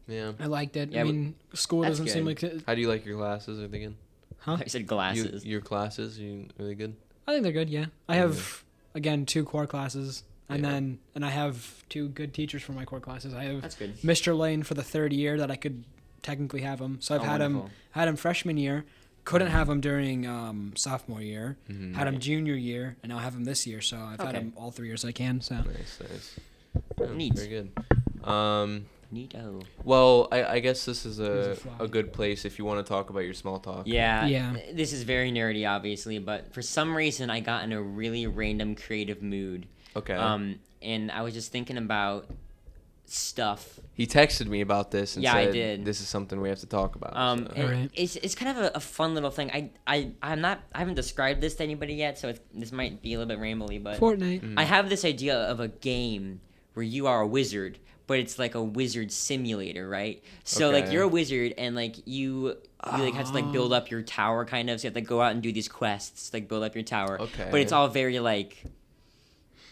Yeah. I liked it. Yeah, I mean, school that's doesn't seem good. like it. How do you like your classes? Are they good? Huh? I said glasses. Your classes, you really good? I think they're good. Yeah, I have again 2 core classes, and Yeah. I have 2 good teachers for my core classes. I have That's good. Mr. Lane for the 3rd year that I could technically have him. So I've had wonderful. him freshman year, couldn't have him during sophomore year, Mhm. had him junior year, and now I have him this year. So I've had Okay. him all 3 years I can. So Nice. Yeah, Neat. Very good. Neato. Well, I guess this is There's a a fly. good place if you want to talk about your small talk. Yeah. Yeah. This is very nerdy, obviously, but for some reason, I got in a really random creative mood. Okay. And I was just thinking about stuff. He texted me about this and Yeah, I said, did. "This is something we have to talk about." And so. Alright. it's kind of a fun little thing. I haven't described this to anybody yet, so this might be a little bit rambly, but Fortnite. I have this idea of a game where you are a wizard, but it's like a wizard simulator, right? So like Okay. you're a wizard and like you like have to like build up your tower kind of. So you have to go out and do these quests, like build up your tower. Okay. But it's all very like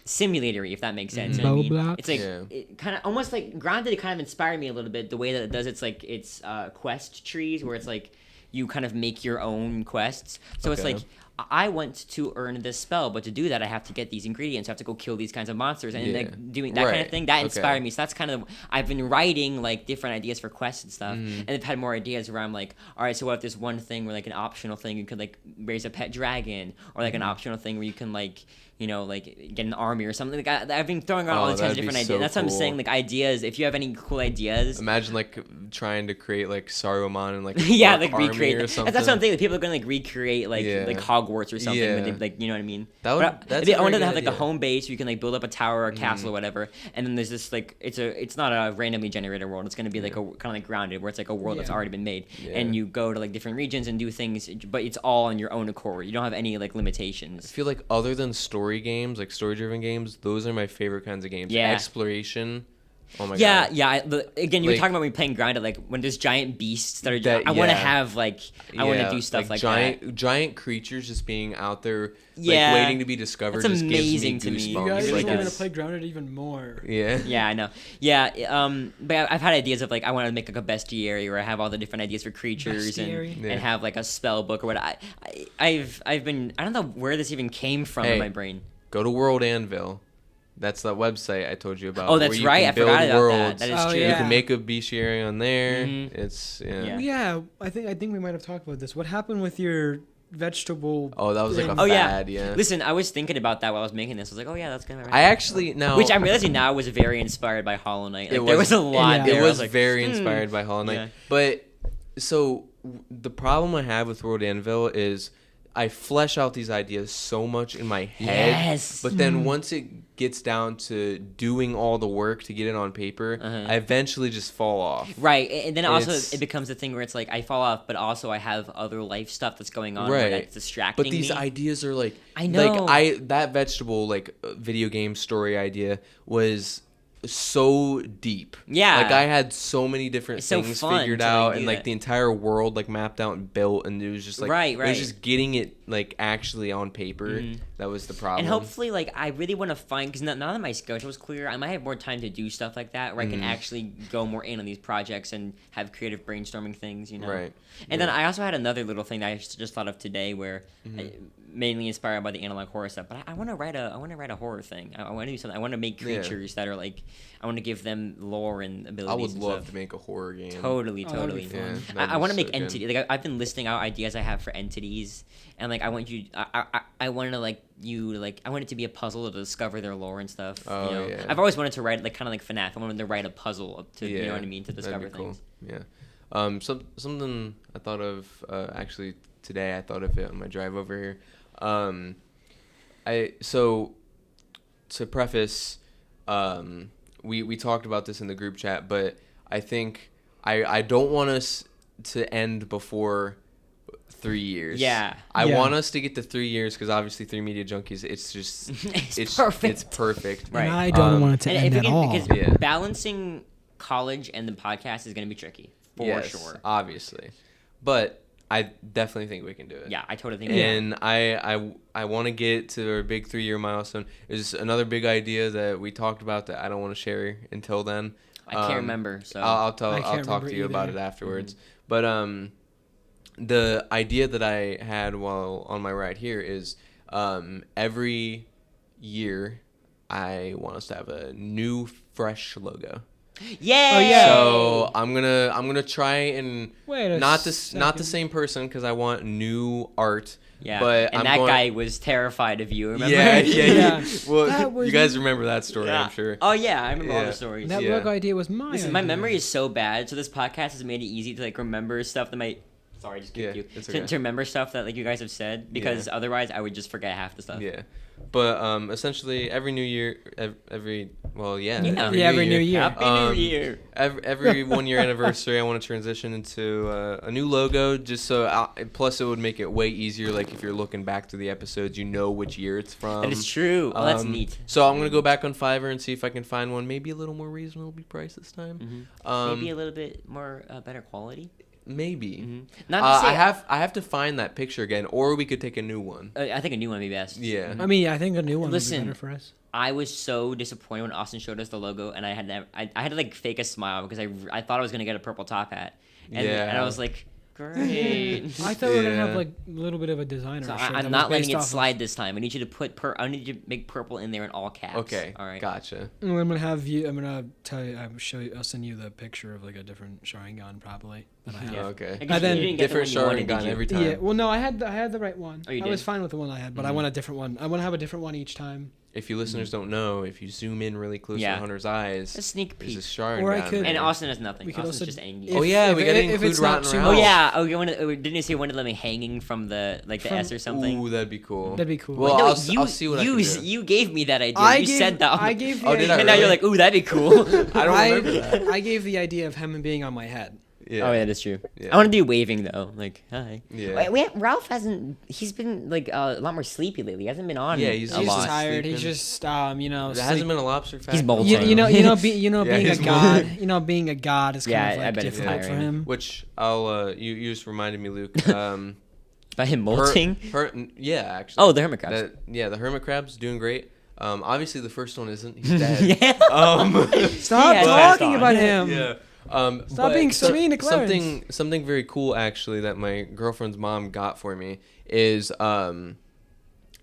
simulatory, if that makes sense. You know what I mean? Roblox? It's like Yeah. it kind of almost like Grounded. It kind of inspired me a little bit the way that it does. It's like it's quest trees where it's like you kind of make your own quests. So it's Okay. like I want to earn this spell, but to do that I have to get these ingredients. I have to go kill these kinds of monsters, and Yeah. like doing that kind of Right. thing. That Okay. inspired me. So that's kind of I've been writing like different ideas for quests and stuff, Mm-hmm. and I've had more ideas where I'm like, all right, so what if there's one thing where like an optional thing you could like raise a pet dragon, or like an Mm-hmm. optional thing where you can like like get an army or something. Like I've been throwing around all Oh, these kinds of that'd be different so ideas. That's what I'm cool. saying. Like ideas. If you have any cool ideas. Imagine like trying to create like Saruman and like a Yeah, orc like army recreate. or That's something. what I'm thinking. People are gonna like recreate like Yeah. Hogwarts or something. When they, Yeah. like you know what I mean. That would- But that's I a very wanted to good have like a idea. home base where you can like build up a tower or a castle or whatever. And then there's this like it's not a randomly generated world. It's gonna be like a kind of like Grounded, where it's like a world that's Yeah. already been made, Yeah. and you go to like different regions and do things, but it's all on your own accord. You don't have any like I limitations. feel like other than story games, like story-driven games, those are my favorite kinds of games. Yeah. Exploration. Oh my Yeah, god. yeah. Again, you were Like- talking about when playing Grounded, like when there's giant beasts that are. That- I want to yeah. have like I want to do stuff like giant that. giant creatures just being out there, Yeah. like waiting to be discovered. That's just amazing gives to me me. You goosebumps. guys It are really going does. to play Grounded even more. Yeah. Yeah, I know. Yeah, but I've had ideas of like I want to make like a bestiary where I have all the different ideas for creatures Bestiary? and, Yeah. and have like a spell book or what. I've been I don't know where this even came from in Hey. my brain. Go to World Anvil. That's that website I told you about. Oh, where that's you right. can I forgot build about worlds. that. That is Oh, true. You yeah. can make a bestiary on there. Mhm. It's Yeah. Yeah, I think we might have talked about this. What happened with your vegetable? Oh, that was like a thing? Oh yeah. fad. Yeah. Listen, I was thinking about that while I was making this. I was like, oh yeah, that's gonna. I actually now. Which I'm realizing now was very inspired by Hollow Knight. Like, It there was- was a lot yeah. there. It I was like, very hmm. inspired by Hollow Knight. Yeah. But so the problem I have with World Anvil is I flesh out these ideas so much in my head. Yes. But then once it gets down to doing all the work to get it on paper, Uh-huh. I eventually just fall off. Right, and then also It's- it becomes a thing where it's like I fall off, but also I have other life stuff that's going on where Right. that's distracting But these me. ideas are like I know. that vegetable video game story idea was so deep. Yeah. Like I had so many different It's so things fun figured to, like, out do and like that. the entire world like mapped out and built, and it was just like Right, it right. was just getting it like actually on paper. That was the problem. And hopefully, like, I really want to find, because now that my schedule is clear, I might have more time to do stuff like that, where I can actually go more in on these projects and have creative brainstorming things, you know? Right. And then I also had another little thing that I just thought of today, where mainly inspired by the analog horror stuff. But I want to write a horror thing. I want to do something. I want to make Yeah. creatures that are like, I want to give them lore and I abilities. would and love stuff. to make a horror game. Totally, Oh, that'd be totally. fun. Yeah, I want to make so good. entity. Like I've been listing out ideas I have for entities, and like I want you. I want to like you to like. I want it to be a puzzle to discover their lore and stuff. Oh, you know? yeah. I've always wanted to write like kind of like FNAF. I wanted to write a puzzle to you Yeah, know what I mean to that'd discover be cool. things. Yeah. Something I thought of actually today. I thought of it on my drive over here. To preface, we talked about this in the group chat, but I think I don't want us to end before 3 years. Yeah. I Yeah. want us to get to 3 years because obviously 3 Media Junkies. It's just It's perfect. It's perfect. Right. And I don't want it to And end if we at can, all. because Yeah. balancing college and the podcast is going to be tricky for Yes, sure. obviously, but I definitely think we can do it. Yeah, I totally think. And I want to get to our big 3 year milestone. There's another big idea that we talked about that I don't want to share until then. I can't remember. So I'll I can't talk remember to you about it either. afterwards. But the idea that I had while on my ride here is every year I want us to have a new fresh logo. yeah. Oh, yeah. So I'm gonna try and Wait a not the second. same person because I want new art. Yeah, But and I'm that going- guy was terrified of you. Remember? Yeah, yeah, Yeah. Well, That was- you guys remember that story, Yeah. I'm sure. Oh yeah, I remember all Yeah. the stories. That Yeah. logo idea was mine. Listen, my memory is so bad, so this podcast has made it easy to like remember stuff that might. Sorry, I just kicked Yeah, you. it's To, okay. to remember stuff that like you guys have said, because otherwise I would just forget half the stuff. Yeah, but essentially every new year, every Yeah. Yeah, every new year. Happy Um, New Year. every 1 year anniversary, I want to transition into a new logo. Just so, plus it would make it way easier. Like if you're looking back to the episodes, you know which year it's from. That is true. Oh, that's Um, neat. So I'm gonna go back on Fiverr and see if I can find one, maybe a little more reasonably priced this time. Maybe a little bit more better quality. Maybe. Not to say, I have to find that picture again, or we could take a new one. I think a new one would be best. Yeah. I mean, I think a new one would Listen, be better for us. I was so disappointed when Austin showed us the logo, and I had to like fake a smile because I thought I was gonna get a purple top hat, and I was like, great. I thought we were gonna Yeah. have like a little bit of a designer. So shirt that I'm was not letting based it off of- slide this time. I need you to I need you to make purple in there in all caps. Okay. All right. Gotcha. I'm gonna have you. I'm gonna tell you. I'll send you the picture of like a different Sharingan probably that I have. Yeah. Okay. I guess then- you didn't get Different the one you wanted, Sharingan did you? every time. Yeah. Well, no, I had the right one. Oh, you I was did? fine with the one I had, but I want a different one. I want to have a different one each time. If you listeners don't know, if you zoom in really close Yeah. to Hunter's eyes, A sneak there's a peek. Sharingan. Or I could- And there. Austin has nothing. We could Austin's also- just angry. Oh, yeah, we gotta if include it's not Rotten too Ralph. Oh much. yeah. Oh, didn't you say you wanted to let me hanging from the like the From- S or something? Ooh, that'd be cool. That'd be cool. Well, No, I'll see what I can do. You gave me that idea. I You gave, said that. I gave. The Oh, did I And now idea- you're like, ooh, that'd be cool. I don't remember that. I gave the idea of him being on my head. Yeah. Oh yeah, that's true. Yeah. I want to do waving though, like hi. Yeah. Ralph hasn't. He's been like a lot more sleepy lately. He hasn't been on. Yeah, he's a He's lot. tired. Sleeping. He's just you know. There hasn't been a lobster fest. He's molting. You know, Yeah, being a he's god. more- You know, being a god is kind Yeah, of like I bet it's difficult for tiring. him. Which I'll you just reminded me, Luke. By him molting. Yeah, actually. Oh, the hermit crabs. The hermit crab's doing great. Obviously the first one isn't. He's dead. yeah. Stop Yeah, talking passed about on. him. Yeah. Stop but being so mean to Clarence. Something very cool actually that my girlfriend's mom got for me is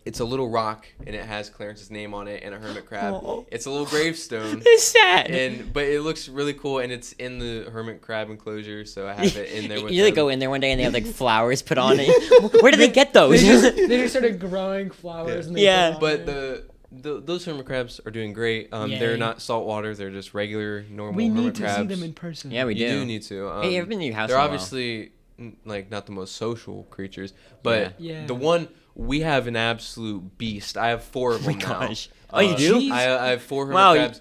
it's a little rock and it has Clarence's name on it and a hermit crab. Oh. It's a little gravestone. It's sad. But it looks really cool and it's in the hermit crab enclosure, so I have it in there with You like them. go in there one day and they have like flowers put on it. Where do they get those? They just started growing flowers. And they Yeah. put it on But there. those hermit crabs are doing great. Yay. They're not saltwater. They're just regular, normal we hermit need to crabs. see them in person. Yeah, we You do. do need to. Hey, you ever been to your house? They're in a while? obviously like not the most social creatures, but Yeah. the one we have an absolute beast. I have 4 of Oh my them now. gosh. Oh, you do? Jeez. I have 4 hermit Wow, crabs.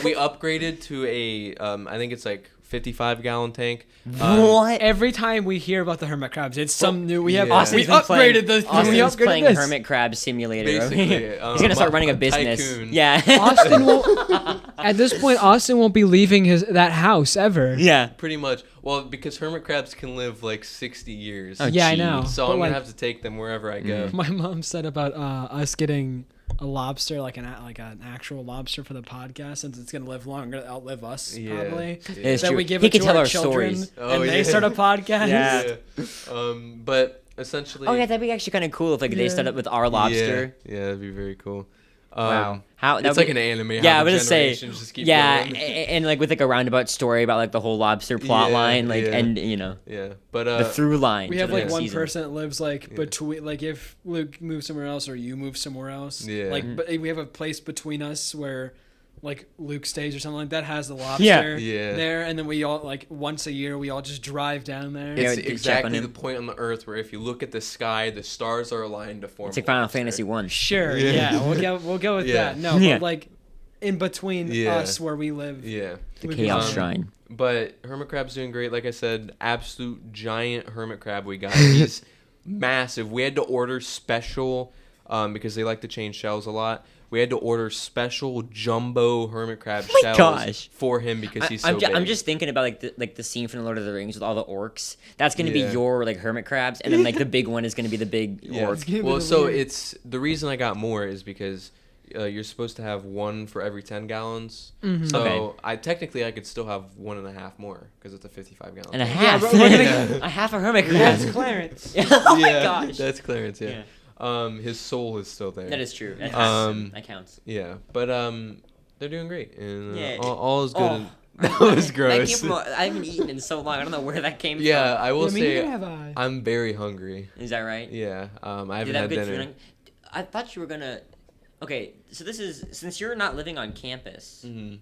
We upgraded to a I think it's like 55-gallon tank. What? Every time we hear about the hermit crabs, it's some new. We have Yeah. we Austin's been playing- upgraded the. Austin's we upgraded playing this. Hermit Crab Simulator. Basically, He's gonna start running a business. tycoon. Yeah. Austin won't. At this point, Austin won't be leaving that house ever. yeah. Pretty much. Well, because hermit crabs can live like 60 years. Oh, Yeah, I geez. know. So But, I'm like, gonna have to take them wherever I go. My mom said about us getting a lobster, like an actual lobster for the podcast, since it's gonna live long, gonna outlive us Yeah. probably. Yeah. It's That true. we give He it can to tell our our children, stories. Oh, and they yeah. start a podcast. Yeah. But essentially. Oh yeah, that'd be actually kind of cool if like they Yeah. started with our lobster. Yeah, that'd be very cool. Wow. How that It's would like an anime. Yeah, how I the was gonna say. generations just keep Yeah, going. and like with like a roundabout story about like the whole lobster plot Yeah, line, like yeah. and you know Yeah, but the through line. We to have the like one season. person that lives like Yeah. between, like if Luke moves somewhere else or you move somewhere else. Yeah. Like, but we have a place between us where, like Luke stays or something like that has the lobster Yeah. there, and then we all like once a year we all just drive down there. Yeah, it's we did check on exactly him. the point on the Earth where if you look at the sky, the stars are aligned to form. It's like a Final lobster. Fantasy 1. Sure, Yeah. yeah, we'll go with Yeah. that. No, Yeah. but like in between Yeah. us where we live. Yeah, The would be Chaos fun. Shrine. but hermit crab's doing great. Like I said, absolute giant hermit crab we got. He's massive. We had to order special because they like to change shells a lot. We had to order special jumbo hermit crab my shells gosh. for him because he's so I'm, big. I'm just thinking about like the scene from the Lord of the Rings with all the orcs. That's gonna Yeah. be your like hermit crabs, and then like the big one is gonna be the big Yeah. orc. gonna be Well, the so weird- it's the reason I got more is because you're supposed to have 1 for every 10 gallons. Mhm. So Okay. I could still have 1.5 more because it's a 55 gallon. And a tank. half. but we're gonna get- a half a hermit That's crab. Clarence. oh my Yeah, gosh. that's Clarence. Yeah. Yeah. His soul is still there. That is true. That, that counts. Yeah, but they're doing great, and Yeah. all is good. Oh. and- that was Thank gross. you for, I haven't eaten in so long. I don't know where that came Yeah, I will Yeah, me say neither have I. I'm very hungry. from. Is that right? Yeah, I Did haven't that had good dinner. feeling? I thought you were gonna. Okay, so this is since you're not living on campus. hmm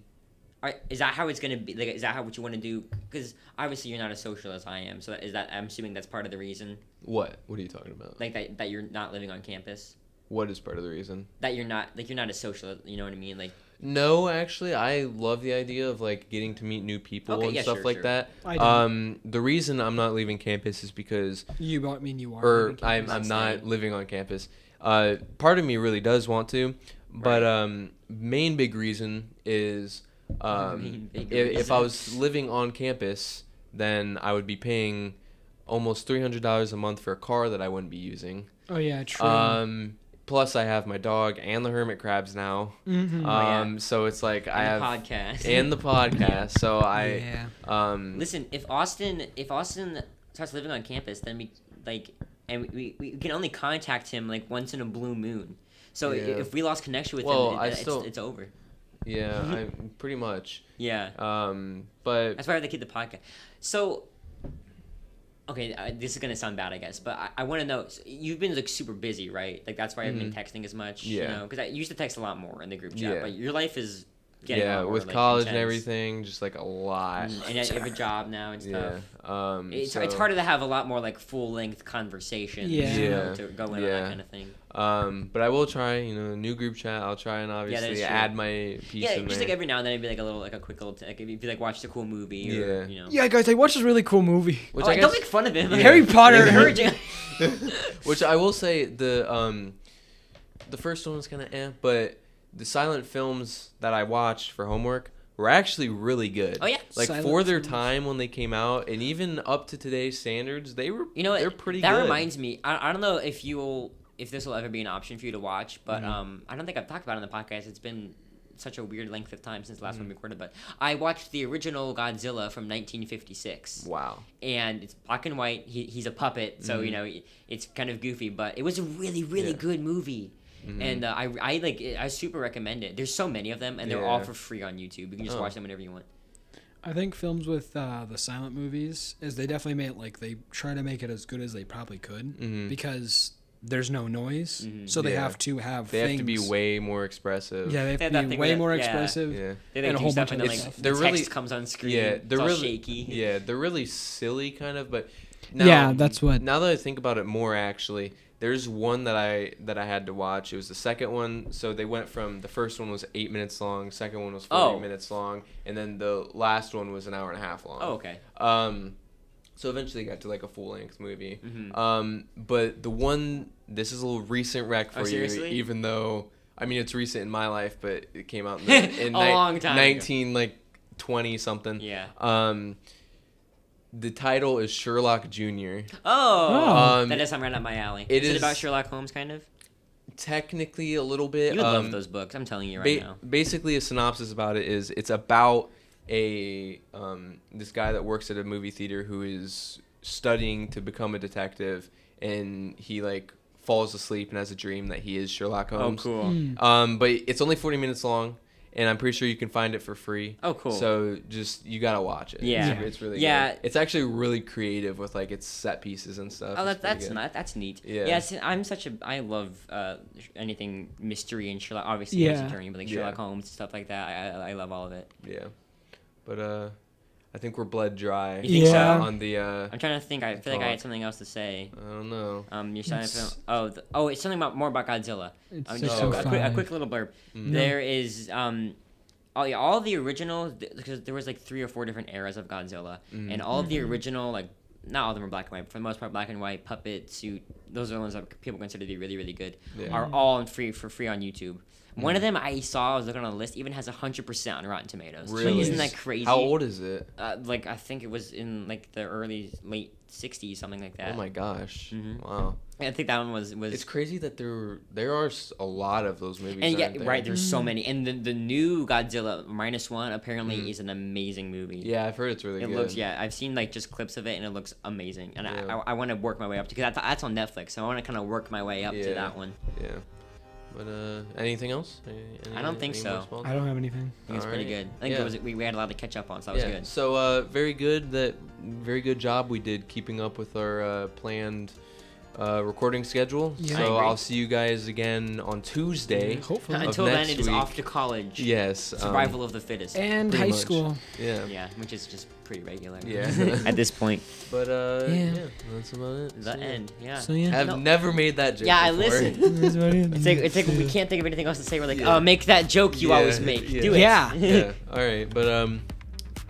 Is that how it's gonna be? Like, is that how what you want to do? Because obviously you're not as social as I am. So is that I'm assuming that's part of the reason, What? What are you talking about? like that you're not living on campus. What is part of the reason? That you're not as social. You know what I mean? Like, No, actually, I love the idea of like getting to meet new people Okay, and yeah, stuff sure, like sure. that. I don't. The reason I'm not leaving campus is because, You I mean you are. or leaving I'm campus. not staying. living on campus. Part of me really does want to, but main big reason is Main big if I reason. was living on campus, then I would be paying almost $300 a month for a car that I wouldn't be using. Oh yeah, true. Plus I have my dog and the hermit crabs now. So it's like I have podcast and the podcast. So Yeah. Listen, if Austin starts living on campus, then we can only contact him like once in a blue moon. So Yeah. if we lost connection with Well, him, it's over. Yeah, I pretty much. Yeah. But That's why I have to keep the podcast. So, okay, this is gonna sound bad, I guess, but I want to know. So you've been like super busy, right? Like that's why I've been texting as much. Yeah. You know, because I used to text a lot more in the group chat. Yeah. But your life is getting a yeah, lot more, with like, college and intense. everything, just like a lot. And you have a job now and stuff. Yeah. It's harder to have a lot more like full length conversations. Yeah. You know, Yeah. to go in on Yeah. that kind of thing. But I will try, a new group chat. I'll try and that obviously is true. add my piece Yeah, in just there. like every now and then, it'd be like a quick little, like if you like watched a cool movie, or, Yeah. you know. Yeah, guys, I watched this really cool movie. Which Oh, I guess, don't make fun of him. Yeah. Harry Potter. You're encouraging. which I will say the first one was kind of but the silent films that I watched for homework were actually really good. Oh, yeah. Like Silent for their films. time when they came out, and even up to today's standards, they're What? pretty that good. reminds me. I don't know if this will ever be an option for you to watch, but I don't think I've talked about it on the podcast. It's been such a weird length of time since the last one we recorded, but I watched the original Godzilla from 1956. Wow. And it's black and white. He's a puppet, so it's kind of goofy, but it was a really Yeah. good movie. And I super recommend it. There's so many of them, and they're all Yeah. for free on YouTube. You can just Oh. watch them whenever you want. I think films with the silent movies is they definitely made they try to make it as good as they probably could because there's no noise, so they Yeah. have to have They things. have to be way more expressive. Yeah, they They have have that to be thing way that- more yeah. expressive. Yeah. They And a do whole stuff, bunch and of then stuff. the They're text really- comes on screen. Yeah, it's they're all really shaky. Yeah, they're really silly kind of, but now, Yeah, that's what. Now that I think about it more, actually, there's one that I had to watch. It was the second one. So they went from the first one was 8 minutes long, second one was 40 minutes long, and then the last one was an hour and a half long. Oh, okay. So eventually got to like a full length movie. Mm-hmm. But the one, this is a little recent rec for you, seriously? even though I mean it's recent in my life, but it came out in A long time ago. 1920 something. Yeah. The title is Sherlock Jr. Oh, that does sound right up my alley. it Is it is- about Sherlock Holmes, kind of? Technically a little bit. You would love those books. I'm telling you right now. Basically, a synopsis about it is it's about a this guy that works at a movie theater who is studying to become a detective, and he like falls asleep and has a dream that he is Sherlock Oh, Holmes. cool. But it's only 40 minutes long, and I'm pretty sure you can find it for free. Oh, cool. So just you gotta watch it. Yeah. it's really Yeah. good. It's actually really creative with like its set pieces and stuff. Oh, It's pretty that's good. not that's neat. Yeah. Yeah, see, I love anything mystery and Sherlock. Obviously, Yeah. Ace Attorney, but like Yeah. Sherlock Holmes stuff like that. I love all of it. Yeah, but I think we're bled dry. You think so? Yeah. On the I'm trying to think. I feel like I had Talk. something else to say. I don't know. You're saying It's- it's something more about Godzilla. It's Just so a fun. quick little blurb. Mm. There is all the original, because there was like 3 or 4 different eras of Godzilla, and all of the original, like not all of them are black and white, but for the most part black and white, puppet suit, those are the ones that people consider to be really really good, Yeah. are all for free on YouTube. One of them I saw, I was looking on a list, even has 100% on Rotten Tomatoes. Really? Isn't that crazy? How old is it? Like I think it was in like the late 60s, something like that. Oh my gosh! Mhm. Wow, I think that one was. it's crazy that there are a lot of those movies. And yeah, aren't there? right. There's so many, and the new Godzilla -1 apparently is an amazing movie. Yeah, I've heard it's really It good. looks, yeah, I've seen like just clips of it, and it looks amazing. And Yeah. I want to work my way up to, because that's on Netflix, so I want to kind of work my way up to Yeah. that one. Yeah, but anything else? I don't think any so. more sponsors? I don't have anything. I think it's pretty Alright. good. I think Yeah. it was we had a lot to catch up on, so that was good. So very good job we did keeping up with our planned recording schedule. Yeah. I So agree. I'll see you guys again on Tuesday. Hopefully. Of Until then, next it is week. off to college. Yes. Survival of the fittest. And Pretty high much. school. Yeah. Yeah, which is just pretty regular. Yeah. At this point, But Yeah. that's about it. the So, yeah. end. Yeah. So yeah. I've No. never made that joke. Yeah, I before. listen. It's like we can't think of anything else to say. We're like, Yeah. oh, make that joke you Yeah, always make. yeah. Do it. Yeah. Yeah. All right, but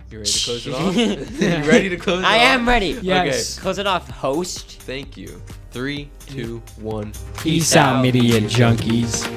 you ready to close it off? You ready to close it I off? am ready. Yes. Close it off, host. Thank you. 3, 2, 1. Peace out, media junkies.